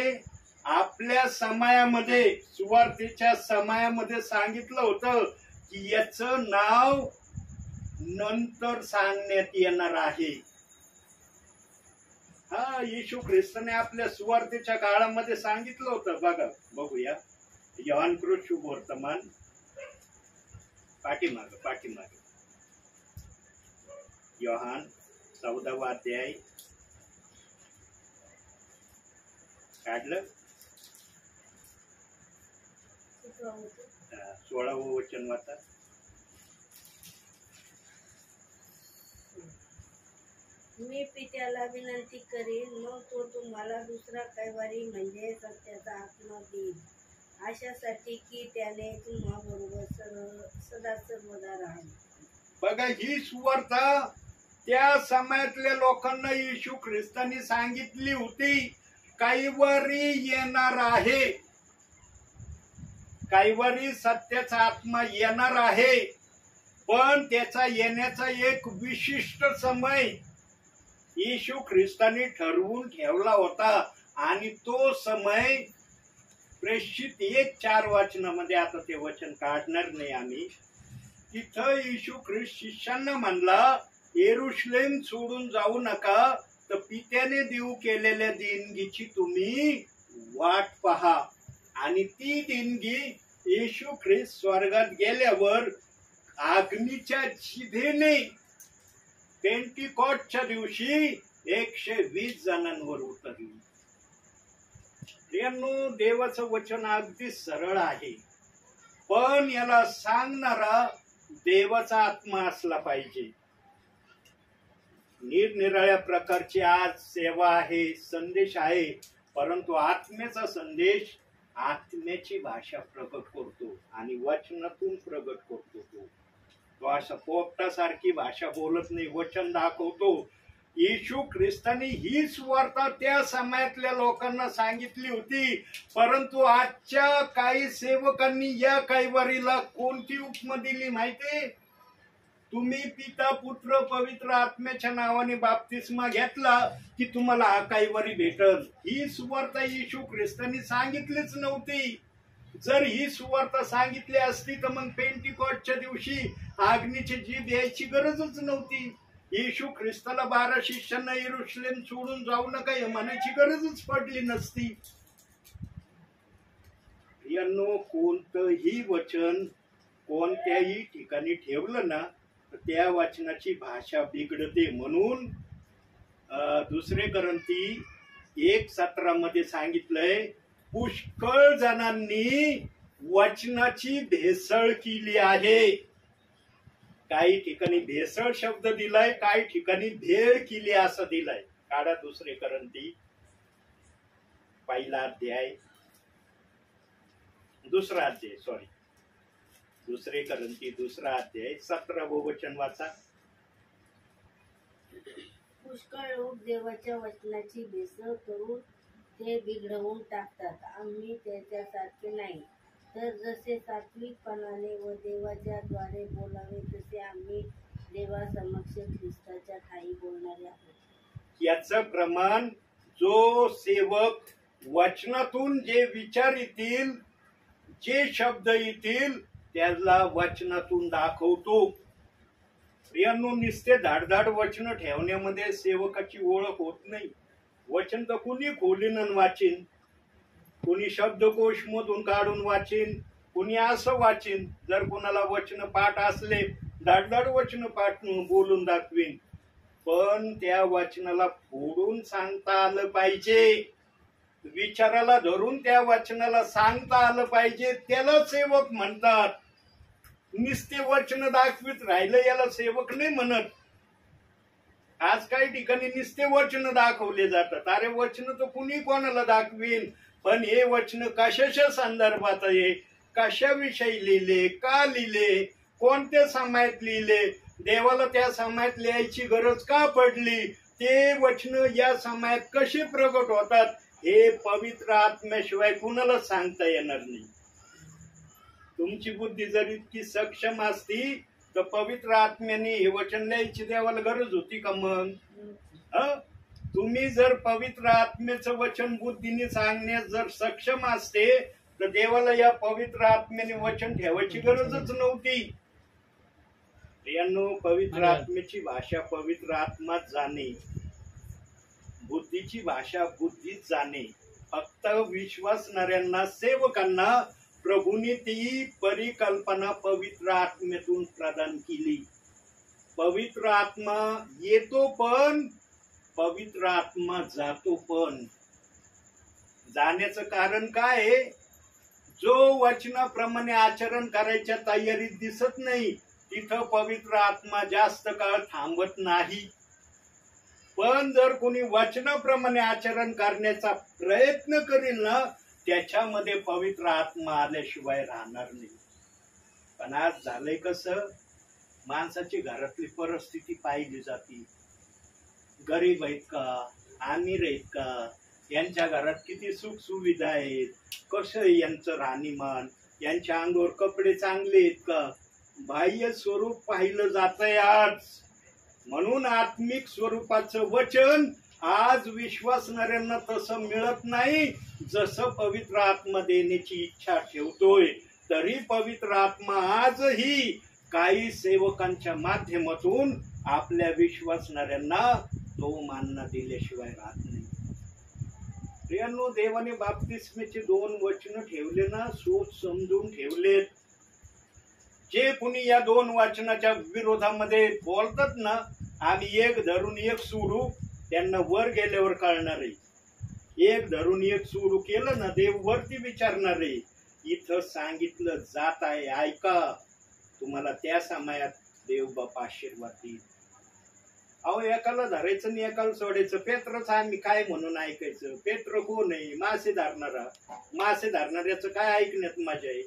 आपल्या समयामध्ये, सुवार्तेच्या समयामध्ये सांगितलं होतं की याचं नाव नंतर सांगण्यात येणार आहे. हा, येशू ख्रिस्ताने आपल्या सुवार्तेच्या काळामध्ये सांगितलं होतं. बघा, बघूया योहान शुभवर्तमान पाठीमाग योहान 14वा अध्याय काढलं, 16वं वचन वाचा.
मी पित्याला विनंती करीन, मग तो तुम्हाला दुसरा कैवारी म्हणजे सत्याचा आत्मा देईल, अशासाठी की त्याने तुम्हा बरोबर सदा सर्वदा राहील.
बघा, ही सुवार्ता त्या समयातल्या लोकांना येशू ख्रिस्तानी सांगितली होती. कैवारी येणार आहे, कैवारी सत्याचा आत्मा येणार आहे, पण त्याचा येण्याचा एक विशिष्ट समय येशू ख्रिस्तानी ठरवून ठेवला होता. आणि तो समय प्रेषित 1:4 वचनामध्ये, आता ते वचन काढणार नाही आम्ही, तिथं येशू ख्रिस्त शिष्यांना म्हणला, येरुशलेम सोडून जाऊ नका, तर पित्याने देऊ केलेल्या देणगीची तुम्ही वाट पहा. आणि ती देणगी येशू ख्रिस्त स्वर्गात गेल्यावर अग्नीच्या जिभेने पेंटिकॉस्टच्या दिवशी 120 जणांवर उतरली. देवाचं वचन अगदी सरळ आहे, पण याला सांगणारा देवाचा आत्मा असला पाहिजे. निरनिराळ्या प्रकारची आज सेवा आहे, संदेश आहे, परंतु आत्म्याचा संदेश आत्म्याची भाषा प्रकट करतो आणि वचनातून प्रकट करतो. तो अशा पोपटासारखी भाषा बोलत नाही, वचन दाखवतो. येशू ख्रिस्तानी ही सुवार्ता त्या समयातल्या लोकांना सांगितली होती, परंतु आजच्या काही सेवकांनी या कैवारीला कोणती उपमा दिली माहितीये? तुम्ही पिता पुत्र पवित्र आत्म्याच्या नावाने बाप्तिस्मा घेतला की तुम्हाला हा कैवारी भेटल. ही सुवार्ता येशू ख्रिस्तानी सांगितलीच नव्हती. जर ही सुवार्ता सांगितली असती तर मग पेंटिकॉस्टच्या दिवशी अग्नीची जीभ यायची गरजच नव्हती. येशू ख्रिस्ताला 12 शिष्यांना येरुशलेम सोडून जाऊ नका हे म्हणायची गरजच पडली नसती. यांनो, कोणतंही वचन कोणत्याही ठिकाणी ठेवलं ना तर त्या वचनाची भाषा बिघडते. म्हणून 2 कोरिंथी 1:17 मध्ये सांगितलंय, पुष्कळ जणांनी वचनाची भेसळ केली आहे. काही ठिकाणी भेसळ शब्द दिलाय, काही ठिकाणी भेळ केली असं दिलाय. काढा दुसरे करंती पहिला अध्याय, दुसरे करंती दुसरा अध्याय 17वं वचन वाचा.
पुष्कळ लोक देवाच्या वचनाची भेसळ करून ते बिघडवून टाकतात. आम्ही त्याच्यासारखे नाही, तर जसे सात्विकपणाने व देवाच्या द्वारे बोलावे तसे आम्ही देवासमक्ष ख्रिस्ताच्या ठाई बोलणारे आहोत.
याचं प्रमाण जो सेवक वचनातून जे विचार येतील, जे शब्द येतील, त्याला वचनातून दाखवतो. प्रियांनो, नुसते धाडधाड वचन ठेवण्यामध्ये सेवकाची ओळख होत नाही. वचन तर कुणी खोलीन वाचीन, कुणी शब्दकोश मधून काढून वाचीन, कुणी असं वाचीन. जर कोणाला वचन पाठ असले, धाडधाड वचन पाठ बोलून दाखवीन, पण त्या वचनाला फोडून सांगता आलं पाहिजे, विचाराला धरून त्या वचनाला सांगता आलं पाहिजे. त्याला सेवक म्हणतात. नुसते वचन दाखवित राहिलं याला सेवक नाही म्हणत. आज काही ठिकाणी नुसते वचन दाखवले जातात. अरे वचन तर कुणी कोणाला दाखवीन, पण हे वचन कशाच्या संदर्भात आहे, कशाविषयी लिहिले, का लिहिले, कोणत्या समायात लिहिले, देवाला त्या समायात लिहायची गरज का पडली, ते वचन या समायात कसे प्रगट होतात, हे पवित्र आत्म्याशिवाय कुणाला सांगता येणार नाही. तुमची बुद्धी जर इतकी सक्षम असती तर पवित्र आत्म्याने हे वचन लिहायची देवाला गरज होती का मग? तुम्ही जर पवित्र आत्म्याचं वचन बुद्धीने सांगण्यास जर सक्षम असते तर देवाला या पवित्र आत्म्याने वचन ठेवायची गरजच नव्हती. यांनो, पवित्र आत्म्याची भाषा पवित्र आत्माच जाणे, बुद्धीची भाषा बुद्धीच जाणे. फक्त विश्वासणाऱ्यांना, सेवकांना प्रभूने ती परिकल्पना पवित्र आत्म्यातून प्रदान केली. पवित्र आत्मा येतो पण पवित्र आत्मा जातो पण. जाण्याचं कारण काय आहे? जो वचनाप्रमाणे आचरण करायच्या तयारीत दिसत नाही तिथं पवित्र आत्मा जास्त काळ थांबत नाही. पण जर कोणी वचनाप्रमाणे आचरण करण्याचा प्रयत्न करील ना, त्याच्यामध्ये पवित्र आत्मा आल्याशिवाय राहणार नाही. पण आज झालंय कसं, माणसाची घरातली परिस्थिती पाहिली जाते. गरीब आहेत का, अमीर आहेत का, यांच्या घरात किती सुख सुविधा आहेत, कसं आहे यांचं राहणीमान, यांच्या अंगावर कपडे चांगले आहेत का, बाह्य स्वरूप पाहिलं जातंय आज. म्हणून आत्मिक स्वरूपाचं वचन आज विश्वासणाऱ्यांना तसं मिळत नाही जसं पवित्र आत्मा देण्याची इच्छा ठेवतोय. तरी पवित्र आत्मा आजही काही सेवकांच्या माध्यमातून आपल्या विश्वासणाऱ्यांना तो मानना दिल्याशिवाय राहत नाही. प्रियांनो, देवाने बाप्तिस्मेचे 2 वचन ठेवले ना, सोच समजून ठेवलेत. जे कुणी या 2 वचनाच्या विरोधामध्ये बोलतात ना, आम्ही एक धरून एक सोडू, त्यांना वर गेल्यावर कळणार आहे. एक धरून एक सुरू केलं ना, देव वरती विचारणार आहे. इथं सांगितलं जात आहे, ऐका, तुम्हाला त्या समयात देव बाप आशीर्वाद देईल. अहो, एकाला धरायचं आणि एकाला सोडायचं. पेत्रच आम्ही काय म्हणून ऐकायचं? पेत्र कोण आहे? मासे धरणारा. मासे धरणाऱ्याचं काय ऐकण्यात मजा आहे?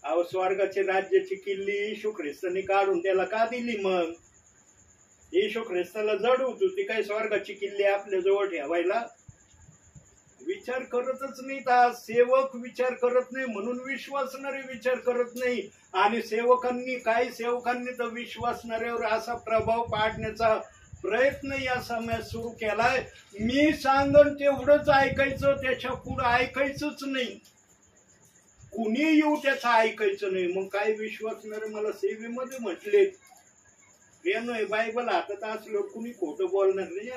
अहो, स्वर्गाची राज्याची किल्ली येशू ख्रिस्तानी काढून त्याला का दिली? मग येशू ख्रिस्ताला जड होतो ती काय स्वर्गाची किल्ली आपल्या जवळ ठेवायला? विचार करतच नाही. सेवक विचार करत नाही म्हणून विश्वासणारे विचार करत नाही. आणि सेवकांनी तर विश्वासणाऱ्यावर असा प्रभाव पाडण्याचा प्रयत्न या समयात सुरू केलाय. मी सांगन तेवढंच ऐकायचं, त्याच्या पुढे ऐकायचंच नाही. कुणी येऊ त्याचं ऐकायचं नाही. मग काय विश्वासणारे मला सेवेमध्ये म्हटले, बायबल हातात असलो कुणी खोटं बोलणार नाही.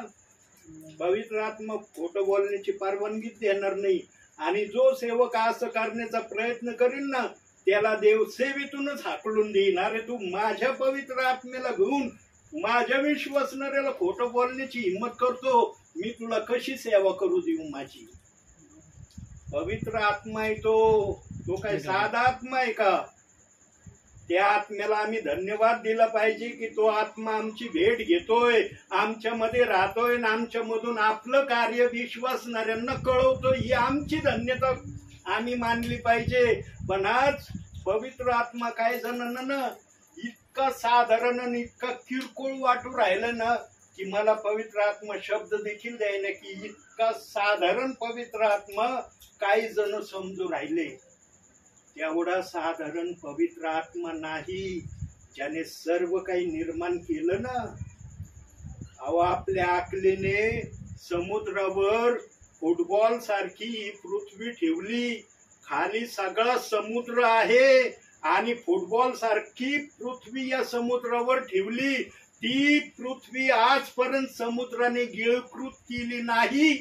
पवित्र आत्मा खोटं बोलण्याची परवानगी देणार नाही. आणि जो सेवक असं करण्याचा प्रयत्न करील ना, त्याला देव सेवेतूनच हाकलून देईल. अरे, तू माझ्या पवित्र आत्म्याला घेऊन माझ्या विश्वासणाऱ्याला खोटं बोलण्याची हिंमत करतो, मी तुला कशी सेवा करू देऊ? माझी पवित्र आत्मा आहे तो तो काय साधा आत्मा आहे का? त्या आत्म्याला आम्ही धन्यवाद दिला पाहिजे की तो आत्मा आमची भेट घेतोय, आमच्यामध्ये राहतोय आणि आमच्यामधून आपलं कार्य विश्वासणाऱ्यांना कळवतोय. ही आमची धन्यता आम्ही मानली पाहिजे. पण आज पवित्र आत्मा काय जणांना ना इतका साधारण आणि इतका किरकोळ वाटू राहिलं ना की मला पवित्र आत्मा शब्द देखील द्यायला की इतका साधारण पवित्र आत्मा काही जण समजू राहिले. एवढा साधारण पवित्र आत्मा नाही ज्याने सर्व काही निर्माण केलं ना. अहो आपल्या अकलेने समुद्रावर फुटबॉल सारखी ही पृथ्वी ठेवली, खाली सगळा समुद्र आहे आणि फुटबॉल सारखी पृथ्वी या समुद्रावर ठेवली. ती पृथ्वी आजपर्यंत समुद्राने गिळकृत केली नाही.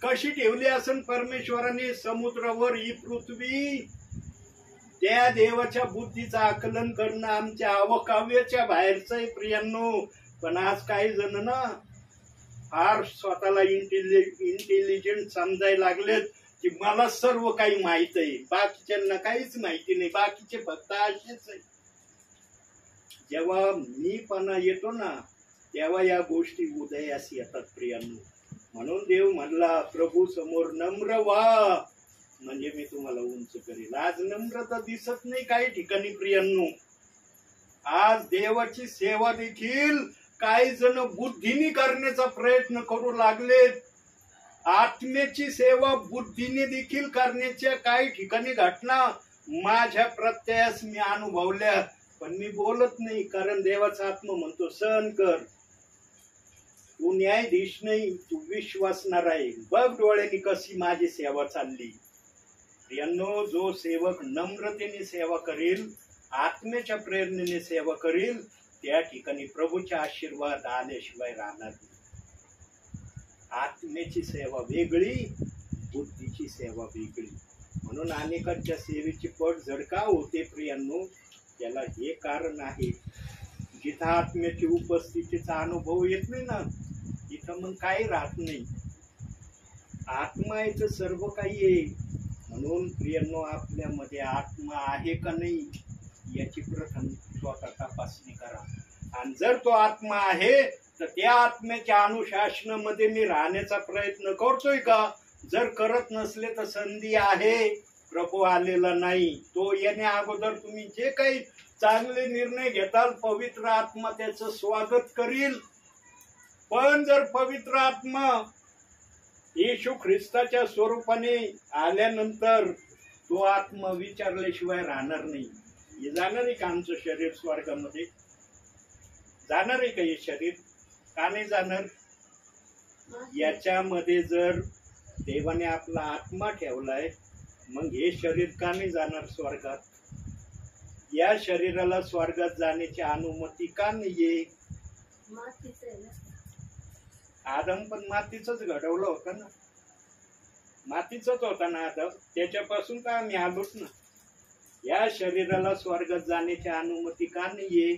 कशी ठेवली असेल परमेश्वराने समुद्रावर ही पृथ्वी? त्या देवाच्या बुद्धीचं आकलन करणं आमच्या अवकाव्याच्या बाहेरचं आहे प्रियांनो. पण आज काही जण ना फार स्वतःला इंटेलिजंट समजायला लागलेत की मला सर्व काही माहित आहे, बाकीच्यांना काहीच माहिती नाही, बाकीचे फक्त असेच आहे. जेव्हा मीपणा येतो ना तेव्हा या गोष्टी उदयास येतात प्रियांनो. म्हणून देव म्हणला प्रभू समोर नम्र व्हा म्हणजे मी तुम्हाला उंच करेल. आज नम्रता दिसत नाही काही ठिकाणी प्रियांनो. आज देवाची सेवा देखील काही जण बुद्धीने करण्याचा प्रयत्न करू लागलेत. आत्म्याची सेवा बुद्धीने देखील करण्याच्या काही ठिकाणी घटना माझ्या प्रत्ययास मी अनुभवल्या. पण मी बोलत नाही कारण देवाचा आत्मा म्हणतो सहन कर. तू न्यायाधीश नाही, तू विश्वासणार आहे. बघ डोळ्यांनी कशी माझी सेवा चालली. प्रियांनो जो सेवक नम्रतेने सेवा करेल, आत्म्याच्या प्रेरणेने सेवा करेल, त्या ठिकाणी प्रभूचे आशीर्वाद आल्याशिवाय राहणार नाही. आत्म्याची सेवा वेगळी, बुद्धीची सेवा वेगळी. म्हणून अनेकांच्या सेवेची पडझड का होते प्रियांनो? त्याला हे कारण आहे, जिथं आत्म्याची उपस्थितीचा अनुभव येत नाही ना तिथं मग काही राहत नाही. आत्मा आहे तर सर्व काही आहे. म्हणून प्रियांनो आपल्यामध्ये आत्मा आहे का नाही याची प्रथम स्वतः तपासणी करा. आणि जर तो आत्मा आहे तर त्या आत्म्याच्या अनुशासनामध्ये मी राहण्याचा प्रयत्न करतोय का? जर करत नसले तर संधी आहे, प्रभू आलेला नाही. तो येण्या अगोदर तुम्ही जे काही चांगले निर्णय घेताल पवित्र आत्मा त्याचं स्वागत करील. पण जर पवित्र आत्मा येशू ख्रिस्ताच्या स्वरूपाने आल्यानंतर तो आत्मा विचारल्याशिवाय राहणार नाही. हे जाणार आहे का आमचं शरीर स्वर्गामध्ये? जाणार आहे का हे शरीर? का नाही जाणार? याच्यामध्ये जर देवाने आपला आत्मा ठेवलाय मग हे शरीर का नाही जाणार स्वर्गात? या शरीराला स्वर्गात जाण्याची अनुमती का नाहीये? आदम पण मातीचंच घडवलं होतं ना, मातीचंच होता ना आदम. त्याच्यापासून का आम्ही आलोच ना. या शरीराला स्वर्गात जाण्याची अनुमती का नाहीये?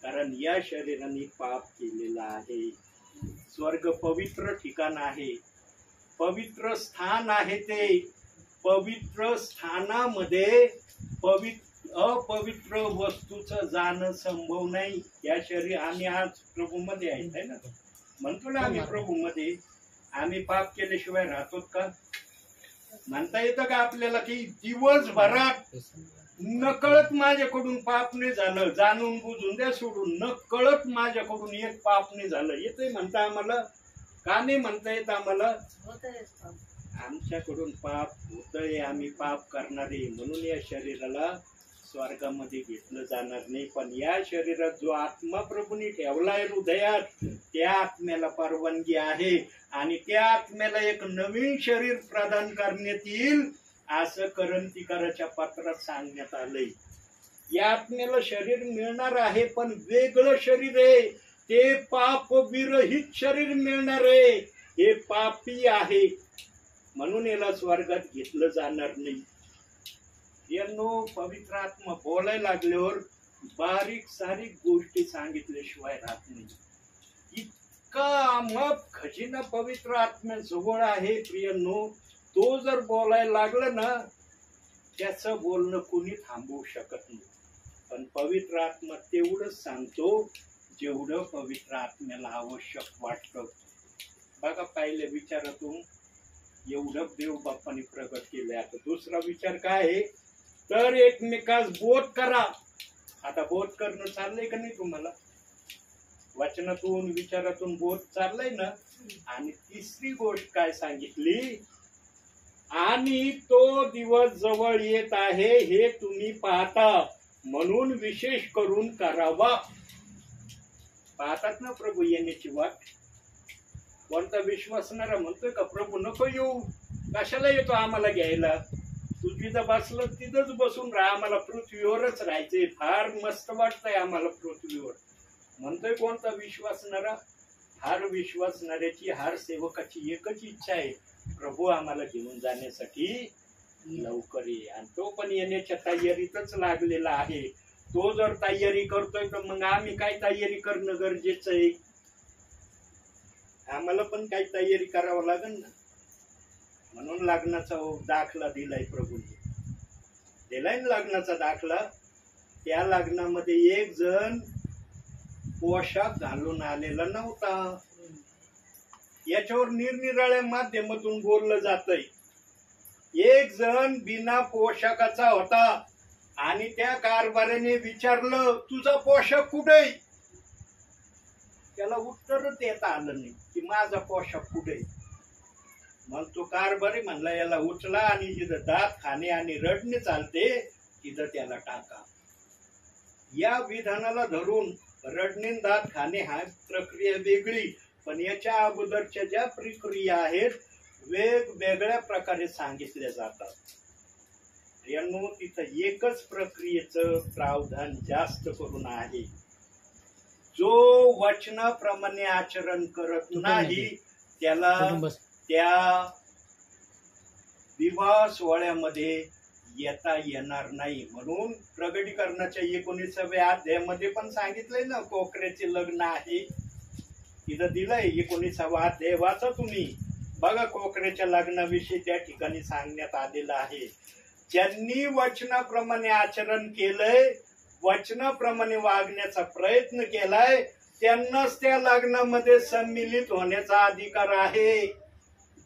कारण या शरीराने पाप केलेला आहे. स्वर्ग पवित्र ठिकाण आहे, पवित्र स्थान आहे. ते पवित्र स्थानामध्ये अपवित्र वस्तूचं जाणं संभव नाही. या शरीर आम्ही आज प्रभू मध्ये आहे ना, म्हणतो ना आम्ही प्रभू मध्ये. आम्ही पाप केल्याशिवाय राहतो का? म्हणता येतं का आपल्याला की दिवसभरात नकळत माझ्याकडून पाप नाही झालं, जाणून बुजून द्या सोडून, नकळत माझ्याकडून एक पाप नाही झालं, येतंय म्हणता आम्हाला? का नाही म्हणता येत आम्हाला? आमच्याकडून पाप होतंय, आम्ही पाप करणारे. म्हणून या शरीराला स्वर्गामध्ये घेतलं जाणार नाही. पण या शरीरात जो आत्मा प्रभूने ठेवलाय हृदयात त्या आत्म्याला परवानगी आहे. आणि त्या आत्म्याला एक नवीन शरीर प्रदान करण्यात येईल असं करंतीकाराच्या पत्रात सांगण्यात आलंय. या आत्म्याला शरीर मिळणार आहे पण वेगळं शरीर आहे. ते पाप विरहित शरीर मिळणार आहे. हे पापी आहे म्हणून याला स्वर्गात घेतलं जाणार नाही. यांनो पवित्र आत्मा बोलायला लागल्यावर बारीक सारीक गोष्टी सांगितल्याशिवाय राहत नाही. इतका अमोघ खजिना पवित्र आत्म्याजवळ आहे प्रियांनो. तो जर बोलायला लागला ना त्याचं बोलणं कोणी थांबवू शकत नाही. पण पवित्र आत्मा तेवढंच सांगतो जेवढं पवित्र आत्म्याला आवश्यक वाटतं. बघा, पहिल्या विचारातून एवढं देव बाप्पाने प्रगट केलंय. आता दुसरा विचार काय आहे, तर एकमेकास बोध करा. आता बोध करणं चाललंय का नाही तुम्हाला? वचनातून विचारातून बोध चाललाय ना. आणि तिसरी गोष्ट काय सांगितली, आणि तो दिवस जवळ येत आहे हे तुम्ही पाहता, म्हणून विशेष करून करावा. पाहतात ना प्रभू येण्याची वाट. कोणता विश्वासणारा म्हणतोय का प्रभू नको येऊ, कशाला येतो आम्हाला घ्यायला? तू जिथं बसलं तिथंच बसून राहा, आम्हाला पृथ्वीवरच राहायचंय, फार मस्त वाटतंय आम्हाला पृथ्वीवर, म्हणतोय कोणता विश्वासणारा? हार विश्वासणाऱ्याची, हार सेवकाची एकच इच्छा आहे, प्रभू आम्हाला घेऊन जाण्यासाठी लवकर ये. आणि तो पण येण्याच्या तयारीतच लागलेला आहे. तो जर तयारी करतोय तर मग आम्ही काय तयारी करणं गरजेचं आहे? आम्हाला पण काही तयारी करावं लागेल ना. म्हणून लग्नाचा दाखला दिलाय प्रभूने, दिलाय ना लग्नाचा दाखला. त्या लग्नामध्ये एक जण पोशाख घालून आलेला नव्हता. याच्यावर निरनिराळ्या माध्यमातून बोललं जातंय. एक जण बिना पोशाखाचा होता आणि त्या कारभाऱ्याने विचारलं तुझा पोशाख कुठे? त्याला उत्तरच देता आलं नाही की माझा पोशाख कुठे. मग तो कारभारी म्हणला याला उचला आणि जिथं दात खाणे आणि रडणे चालते तिथं त्याला टाका. या विधानाला धरून रडणे दात खाणे हा प्रक्रिया वेगळी, पण याच्या अगोदरच्या ज्या प्रक्रिया आहेत वेगवेगळ्या प्रकारे सांगितल्या जातात. यांनो तिथं एकच प्रक्रियेचं प्रावधान जास्त करून आहे. जो वचनाप्रमाणे आचरण करत नाही त्याला त्या विवाह सोहळ्यामध्ये येता येणार नाही. म्हणून प्रगटीकरणाच्या 19व्या अध्यायामध्ये पण सांगितलंय ना, कोकऱ्याचे लग्न आहे. तिथं दिलंय 19वा अध्याय, वाचा तुम्ही. बघा कोकऱ्याच्या लग्नाविषयी त्या ठिकाणी सांगण्यात आलेलं आहे. ज्यांनी वचनाप्रमाणे आचरण केलंय, वचनाप्रमाणे वागण्याचा प्रयत्न केलाय, त्यांनाच त्या लग्नामध्ये सम्मिलित होण्याचा अधिकार आहे.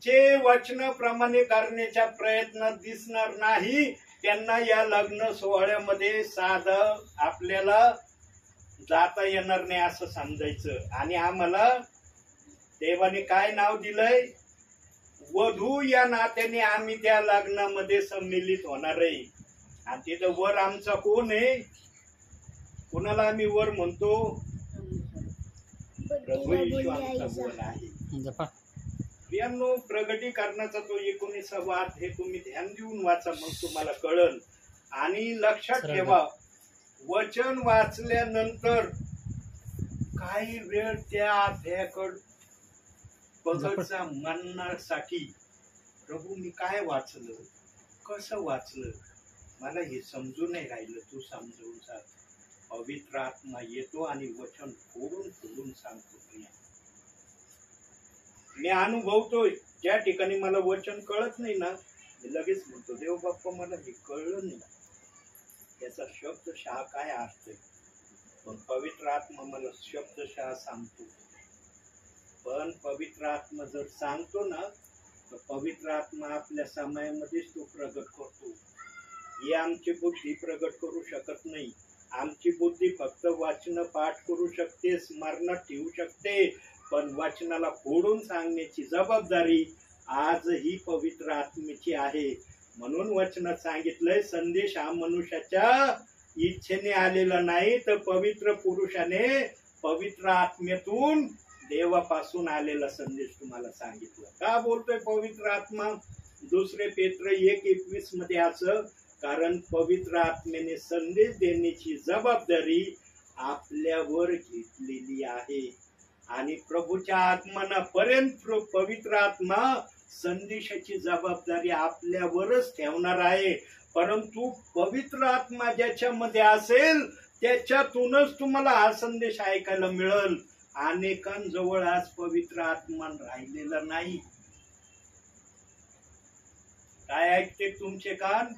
जे वचनाप्रमाणे करण्याचा प्रयत्न दिसणार नाही त्यांना या लग्न सोहळ्यामध्ये साधं आपल्याला जाता येणार नाही असं समजायचं. आणि आम्हाला देवाने काय नाव दिलंय? वधू या नात्याने आम्ही त्या लग्नामध्ये सम्मिलित होणार आहे. आणि तिथं वर आमचा कोण आहे? कोणाला आम्ही वर म्हणतो? प्रभू येशू आमचा वर आहे. यांनो प्रगटीकरणाचा तो 19वा अध्याय तुम्ही ध्यान देऊन वाचा, मग तुम्हाला कळल. आणि लक्षात ठेवा, वचन वाचल्यानंतर काही वेळ त्या अध्यायाकडे बघायचा म्हणण्यासाठी, प्रभू मी काय वाचलं, कसं वाचलं, मला हे समजून नाही राहिलं, तू समजवून सांग. पवित्र आत्मा येतो आणि वचन फोडून फोडून सांगतो. मी अनुभवतोय ज्या ठिकाणी मला वचन कळत नाही ना, मी लगेच म्हणतो देव बाप्पा मला हे कळलं नाही, याचा शब्दशः काय अर्थ आहे. पण पवित्र आत्मा मला शब्दशः सांगतो. पण पवित्र आत्मा जर सांगतो ना, तर पवित्र आत्मा आपल्या समयामध्येच तो प्रगट करतो. हे आमची बुद्धी प्रगट करू शकत नाही. आमची बुद्धी फक्त वाचन पाठ करू शकते, स्मरणात ठेवू शकते, पण वचनाला फोडून सांगण्याची जबाबदारी आजही पवित्र आत्म्याची आहे. म्हणून वचनात सांगितलंय, संदेश हा मनुष्याच्या इच्छेने आलेला नाही, तर पवित्र पुरुषाने पवित्र आत्म्यातून देवापासून आलेला संदेश तुम्हाला सांगितलं. का बोलतोय पवित्र आत्मा? 2 पेत्र 1:21 मध्ये असं, कारण पवित्र आत्म्याने संदेश देण्याची जबाबदारी आपल्यावर घेतलेली आहे. आणि प्रभूच्या आगमनापर्यंत पवित्र आत्मा संदेशाची जबाबदारी आपल्यावरच ठेवणार आहे. परंतु पवित्र आत्मा ज्याच्यामध्ये असेल त्याच्यातूनच तुम्हाला हा संदेश ऐकायला मिळेल. अनेकांजवळ आज पवित्र आत्मा राहिलेला नाही. काय ऐकते तुमचे कान?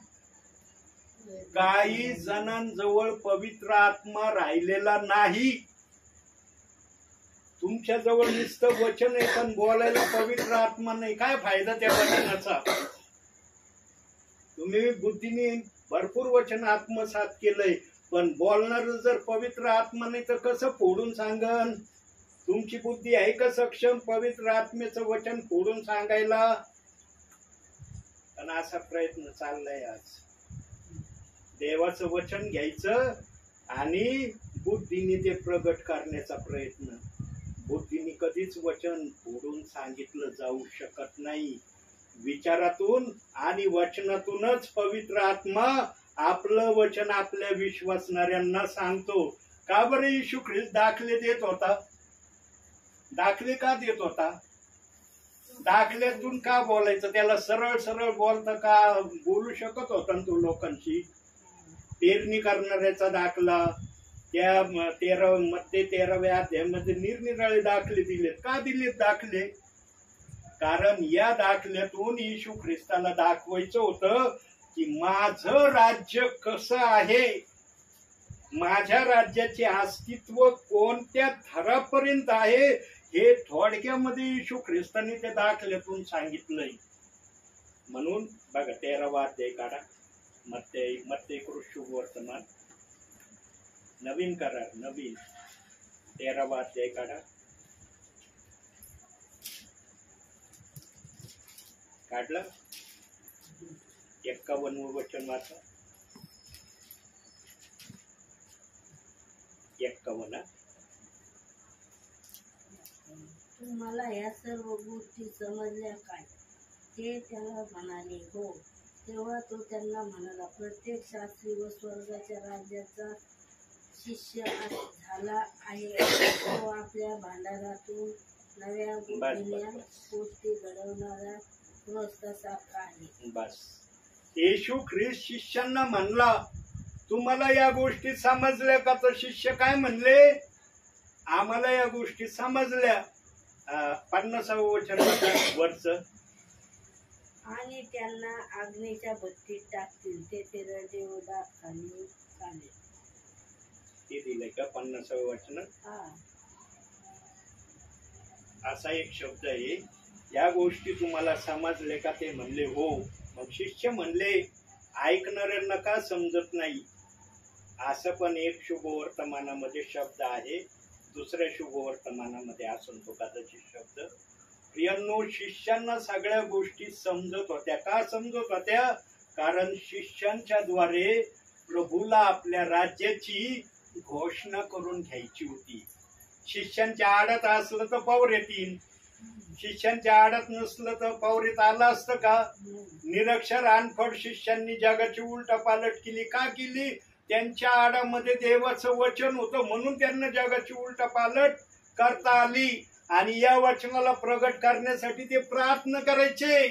काही जणांजवळ पवित्र आत्मा राहिलेला नाही. तुमच्या जवळ नुसतं वचन आहे पण बोलायला पवित्र आत्मा नाही. काय फायदा त्या वचनाचा? तुम्ही बुद्धीने भरपूर वचन आत्मसात केलंय पण बोलणार जर पवित्र आत्मा नाही तर कसं फोडून सांगन? तुमची बुद्धी आहे का सक्षम पवित्र आत्मेचं वचन फोडून सांगायला? पण असा प्रयत्न चाललाय आज. देवाचं वचन घ्यायचं आणि बुद्धीने ते प्रगट करण्याचा प्रयत्न. बुद्धीने कधीच वचन फोडून सांगितलं जाऊ शकत नाही. विचारातून आणि वचनातूनच पवित्र आत्मा आपलं वचन आपल्या विश्वासणाऱ्यांना सांगतो. का बरं येशू ख्रिस्त दाखले देत होता? दाखले का देत होता? दाखल्यातून का बोलायचं? त्याला सरळ सरळ बोलता का बोलू शकत होता ना तो लोकांशी? पेरणी करणाऱ्याचा दाखला, त्या 13व्या अध्यायामध्ये निरनिराळे दाखले दिलेत. का दिलेत दाखले? कारण या दाखल्यातून येशू ख्रिस्ताला दाखवायचं होतं की माझं राज्य कसं आहे, माझ्या राज्याचे अस्तित्व कोणत्या थरापर्यंत आहे हे थोडक्यामध्ये येशू ख्रिस्ताने त्या दाखल्यातून सांगितलंय. म्हणून बघा 13वा अध्याय काढा. मत्ते कृष्ण वर्तमान नवीन करार, नवीन 13वा अध्याय काढा. काढलं? 51 वचन वाचा. 51.
तुम्हाला या सर्व गोष्टी समजल्या काय? ते त्याला म्हणाले, हो. तेव्हा तो त्यांना म्हणाला, प्रत्येक शास्त्री व स्वर्गाच्या राज्याचा शिष्य झाला आहे. तो आपल्या भांडारातून नव्या गोष्टी घडवणारा गृहस्थासारखा आहे.
बस. येशू ख्रिस्त शिष्यांना म्हणला, तुम्हाला या गोष्टी समजल्या का? तर शिष्य काय म्हणले? आम्हाला या गोष्टी समजल्या. 50व वचन वरचं.
आणि त्यांना अग्नीच्या भट्टीत टाकतील, तेथे रडे-ओरडा खाली चालेल.
ते दिलंय का 50व वचन? असा एक शब्द आहे. या गोष्टी तुम्हाला समजले का? ते म्हणले हो. मग शिष्य म्हणले, ऐकणाऱ्यांना का समजत नाही? असं पण एक शुभवर्तमानामध्ये शब्द आहे, दुसऱ्या शुभवर्तमानामध्ये असून तो कदाचित शब्द. प्रियांनो, शिष्यांना सगळ्या गोष्टी समजत होत्या. का समजत होत्या? कारण शिष्यांच्या द्वारे प्रभूला आपल्या राज्याची घोषणा करून घ्यायची होती. शिष्यांच्या आडत असलं तर पौर येतील, शिष्यांच्या आडत नसलं तर पौरीत आलं असतं का? निरक्षर अनफड शिष्यांनी जगाची उलटापालट केली. का केली? त्यांच्या आडामध्ये देवाचं वचन होतं म्हणून त्यांना जगाची उलटापालट करता आली. आणि या वचनाला प्रगट करण्यासाठी ते प्रार्थना करायचे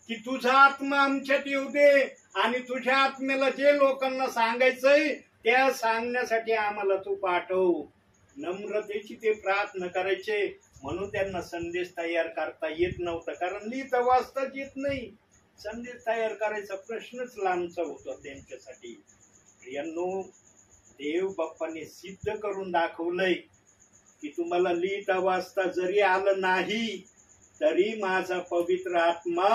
की तुझा आत्मा आमच्यात येऊ दे आणि तुझ्या आत्म्याला जे लोकांना सांगायचंय त्या सांगण्यासाठी आम्हाला तू पाठव. नम्रतेची ते प्रार्थना करायचे. म्हणून त्यांना संदेश तयार करता येत नव्हता, कारण लिहिता वाचताच येत नाही. संदेश तयार करायचा प्रश्नच लांबचा होता त्यांच्यासाठी. प्रियांनो, देव बाप्पाने सिद्ध करून दाखवलंय की तुम्हाला लिहिता वाचता जरी आलं नाही तरी माझा पवित्र आत्मा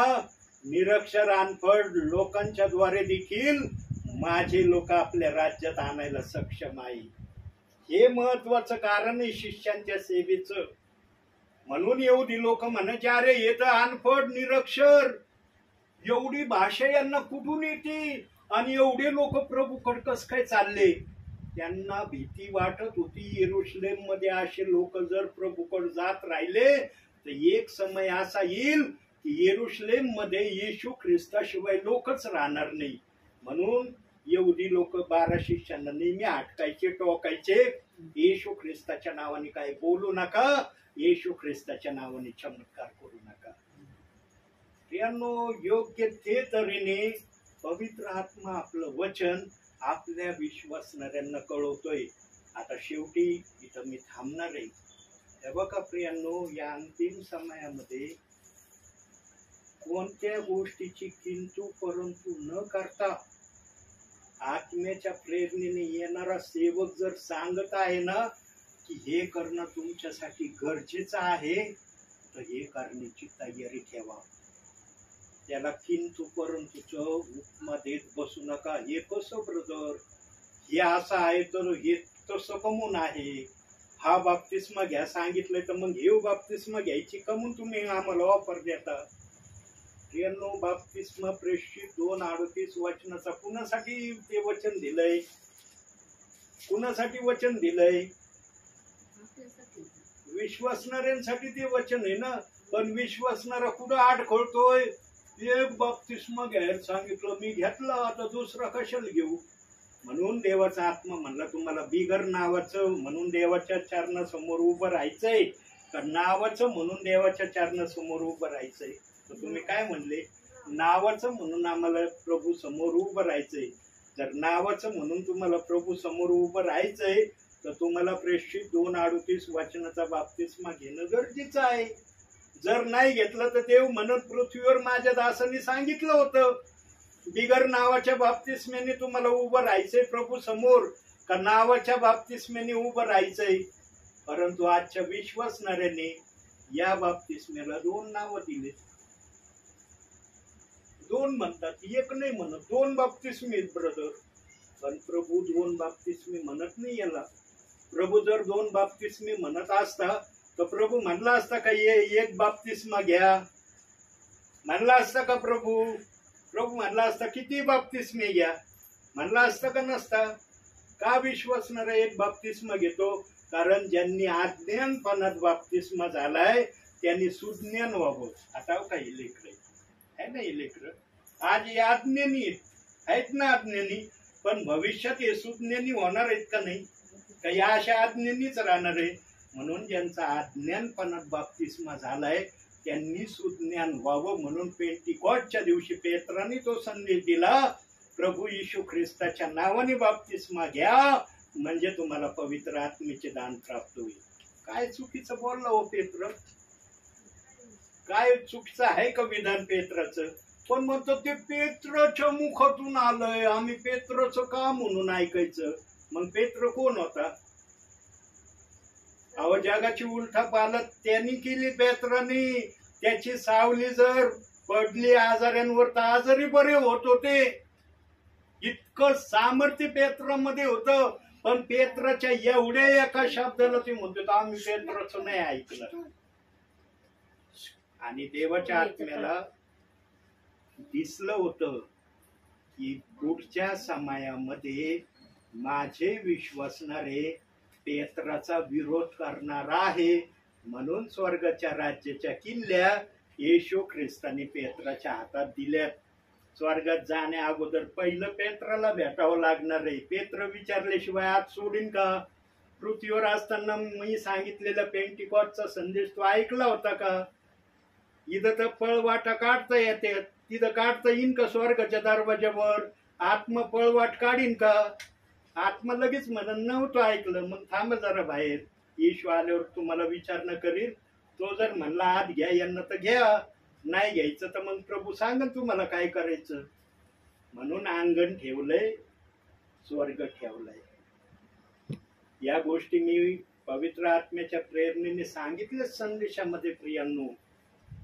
निरक्षर अनफड लोकांच्या द्वारे देखील माझे लोक आपल्या राज्यात आणायला सक्षम आहे. हे महत्वाचं कारण आहे शिष्यांच्या सेवेचं. म्हणून एवढी लोक म्हणायचे, अरे हे तर अनफड निरक्षर, एवढी भाषा यांना कुठून येते आणि एवढे लोक प्रभूकडे कसं काय चालले? त्यांना भीती वाटत होती. येरुशलेम मध्ये असे लोक जर प्रभूकडे जात राहिले तर एक समय असा येईल की येरुशलेम मध्ये येशू ख्रिस्ताशिवाय लोकच राहणार नाही. म्हणून एवढी लोक 12 शिष्यांना नेहमी अटकायचे, टोकायचे, येशू ख्रिस्ताच्या नावाने काय बोलू नका, येशू ख्रिस्ताच्या नावाने चमत्कार करू नका. प्रियांनो, योग्य ते तऱ्हेने पवित्र आत्मा आपलं वचन आपल्या विश्वासणाऱ्यांना कळवतोय. आता शेवटी इथं मी थांबणार आहे. हे बघा प्रियांनो, या अंतिम समयामध्ये कोणत्या गोष्टीची किंतु परंतु न करता आत्म्याच्या प्रेरणेने येणारा सेवक जर सांगत आहे ना की हे करणं तुमच्यासाठी गरजेचं आहे, तर हे करण्याची तयारी ठेवा. त्याला किंतु परंतुच उपमा देत बसू नका. हे कसं ब्रदर, हे असं आहे तर हे तसं कमून आहे, हा बाप्तिस्मा घ्या सांगितलंय तर मग हे बाप्तिस्मा घ्यायची कमून तुम्ही आम्हाला ऑफर देता. यांनो बाप्तिस्मा प्रेषित 2:38 वचनाचा कुणासाठी ते वचन दिलंय? कुणासाठी वचन दिलंय? विश्वासणाऱ्यांसाठी ते वचन आहे ना. पण विश्वासणारा कुठं अडखळतोय? एक बाप्तिस्मा घ्यायला सांगितलं, मी घेतला, आता दुसरा कशाला घेऊ? म्हणून देवाचा आत्मा म्हणला तुम्हाला बिगर नावाचं म्हणून देवाच्या चरणासमोर उभं राहायचंय का नावाचं म्हणून देवाच्या चरणासमोर उभं राहायचंय? तर तुम्ही काय म्हणले? नावाचं म्हणून आम्हाला प्रभू समोर उभं राहायचंय. जर नावाचं म्हणून तुम्हाला प्रभू समोर उभं राहायचंय तर तुम्हाला प्रेषित 2:38 वचनाचा बाप्तिस्मा घेणं गरजेचं आहे. जर नाही घेतलं तर देव म्हणत पृथ्वीवर माझ्या दासांनी सांगितलं होतं बिगर नावाच्या बाप्तिस्म्याने तुम्हाला उभं राहायचंय प्रभू समोर का नावाच्या बाप्तिस्म्याने उभं राहायचंय? परंतु आजच्या विश्वासणाऱ्याने या बाप्तिस्म्याला 2 नावं दिले. 2 म्हणतात, एक नाही म्हणत. 2 बाप्तिस्मे ब्रदर. पण प्रभू 2 बाप्तिस्मे म्हणत नाही याला. प्रभू जर 2 बाप्तिस्मे म्हणत असता तर प्रभू म्हणला असता का एक बाप्तिस्मा घ्या? म्हणला असता का प्रभू? प्रभू म्हणला असता किती बाप्तिस्मे घ्या? म्हणला असता का नसता? का विश्वासणारा एक बाप्तिस्मा घेतो? कारण ज्यांनी अज्ञानपणात बाप्तिस्मा झालाय त्यांनी सुज्ञान व्हावं. आता काही लेकर आहे ना, हे लेकर आज हे अज्ञानी आहेत ना, अज्ञानी. पण भविष्यात हे सुज्ञानी होणार आहेत का नाही? काही अशा अज्ञानीच राहणार आहे. म्हणून ज्यांचा अज्ञानपणात बाप्तिस्मा झालाय त्यांनी सुज्ञान व्हावं म्हणून पेंटिकॉस्टच्या दिवशी पेत्राने तो संदेश दिला, प्रभू येशू ख्रिस्ताच्या नावाने बाप्तिस्मा घ्या म्हणजे तुम्हाला पवित्र आत्मेचे दान प्राप्त होईल. काय चुकीचं बोलला हो पेत्र? काय चुकीचं आहे का विधान पेत्राचं? पण म्हणतो ते पेत्राच्या मुखातून आलंय, आम्ही पेत्राचं का म्हणून ऐकायचं? मग पेत्र कोण होता? अहो जगाची उलटा पालत त्यांनी केली पेत्राने. त्याची सावली जर पडली आजाऱ्यांवर तर आजारी बरे होत होते. इतकं सामर्थ्य पेत्रामध्ये होतं. पण पेत्राच्या एवढ्या एका शब्दाला ते म्हणतो आम्ही पेत्राचं नाही ऐकलं. आणि देवाच्या आत्म्याला दिसलं होतं की पुढच्या समयामध्ये माझे विश्वासणारे पेत्राचा विरोध करणार आहे. म्हणून स्वर्गाच्या राज्याच्या किल्ल्या येशू ख्रिस्ताने पेत्राच्या हातात दिल्यात. स्वर्गात जाण्या अगोदर पहिलं पेत्राला भेटावं लागणार आहे. पेत्र विचारल्याशिवाय आत सोडीन का? पृथ्वीवर असताना मी सांगितलेला पेंटिकॉस्टचा संदेश तो ऐकला होता का? इथं तर पळवाटा काढता येते, तिथं काढता येईन का? स्वर्गाच्या दरवाज्यावर आत्मा पळवाट काढीन का? आत्मा लगेच म्हणून नव्हतं ऐकलं, मग थांब जरा बाहेर, येशू आल्यावर तुम्हाला विचारणा करील. तो जर म्हणला आत घ्या यांना तर घ्या, नाही घ्यायचं तर मग प्रभू सांगन तुम्हाला काय करायचं. म्हणून अंगण ठेवलंय, स्वर्ग ठेवलाय. या गोष्टी मी पवित्र आत्म्याच्या प्रेरणेने सांगितल्या संदेशामध्ये. प्रियांनो,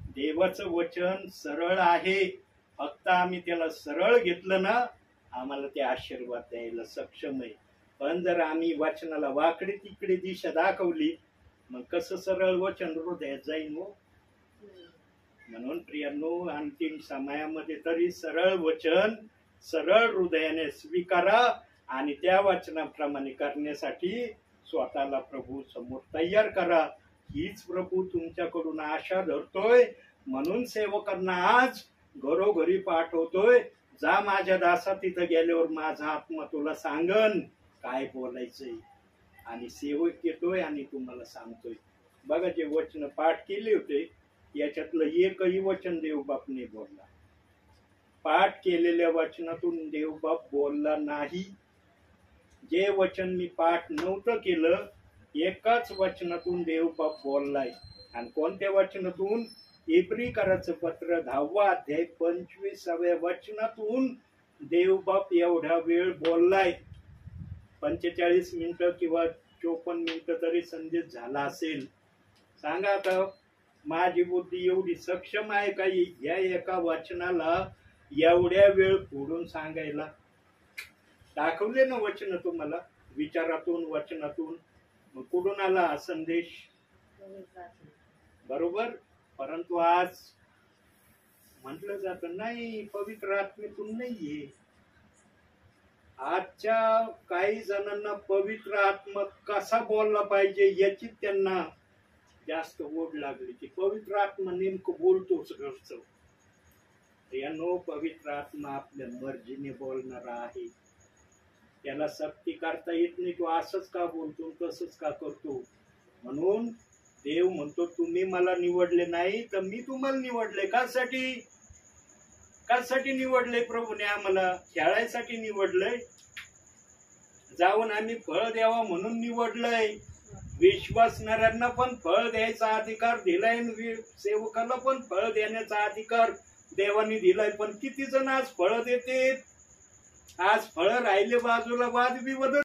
देवाचं वचन सरळ आहे. फक्त आम्ही त्याला सरळ घेतलं ना, आम्हाला ते आशीर्वाद द्यायला सक्षम आहे. पण जर आम्ही वचनाला वाकडे तिकडे दिशा दाखवली मग कसं सरळ वचन हृदयात जाईन हो? म्हणून प्रियांनो, अंतिम समयामध्ये तरी सरळ वचन सरळ हृदयाने स्वीकारा आणि त्या वचनाप्रमाणे करण्यासाठी स्वतःला प्रभू समोर तयार करा. हीच प्रभू तुमच्याकडून आशा धरतोय. म्हणून सेवकांना आज घरोघरी पाठवतोय. जा माझ्या दासा, तिथं गेल्यावर माझा आत्मा तुला सांगन काय बोलायचंय. आणि सेवक येतोय आणि तुम्हाला सांगतोय. बघा, जे वचन पाठ केले होते याच्यातलं एकही वचन देवबापने बोलला. पाठ केलेल्या वचनातून देवबाप बोलला नाही. जे वचन मी पाठ नव्हतं केलं एकाच वचनातून देवबाप बोललाय. आणि कोणत्या वचनातून? इब्रीकराचं पत्र 10वा अध्याय 25व्या वचनातून देवबाप एवढा वेळ बोललाय, 45 मिनिटं किंवा 54 मिनिटं तरी संदेश झाला असेल. सांगा आता, माझी बुद्धी एवढी सक्षम आहे का या एका वचनाला एवढ्या वेळ पुढून सांगायला? दाखवले ना वचन तुम्हाला, विचारातून वचनातून, मग कुठून आला हा संदेश? बरोबर. परंतु आज म्हटलं जातं नाही, पवित्र आत्मेतून नाहीये. आजच्या काही जणांना पवित्र आत्मा कसा बोलला पाहिजे याची त्यांना जास्त ओढ लागली, की पवित्र आत्मा नेमकं बोलतोच कसं. यानो, पवित्र आत्मा आपल्या मर्जीने बोलणारा आहे. त्याला सक्ती करता येत नाही, तो असंच का बोलतो, तसंच का करतो. म्हणून देव म्हणतो, तुम्ही मला निवडले नाही तर मी तुम्हाला निवडले. कशासाठी निवडले? प्रभूने आम्हाला खेळायसाठी निवडलंय? जाऊन आम्ही फळ द्यावा म्हणून निवडलंय? विश्वासणाऱ्यांना पण फळ द्यायचा अधिकार दिलाय, सेवकाला पण फळ देण्याचा अधिकार देवाने दिलाय. पण किती जण आज फळ देते? आज फळ राहिले बाजूला, वादविवाद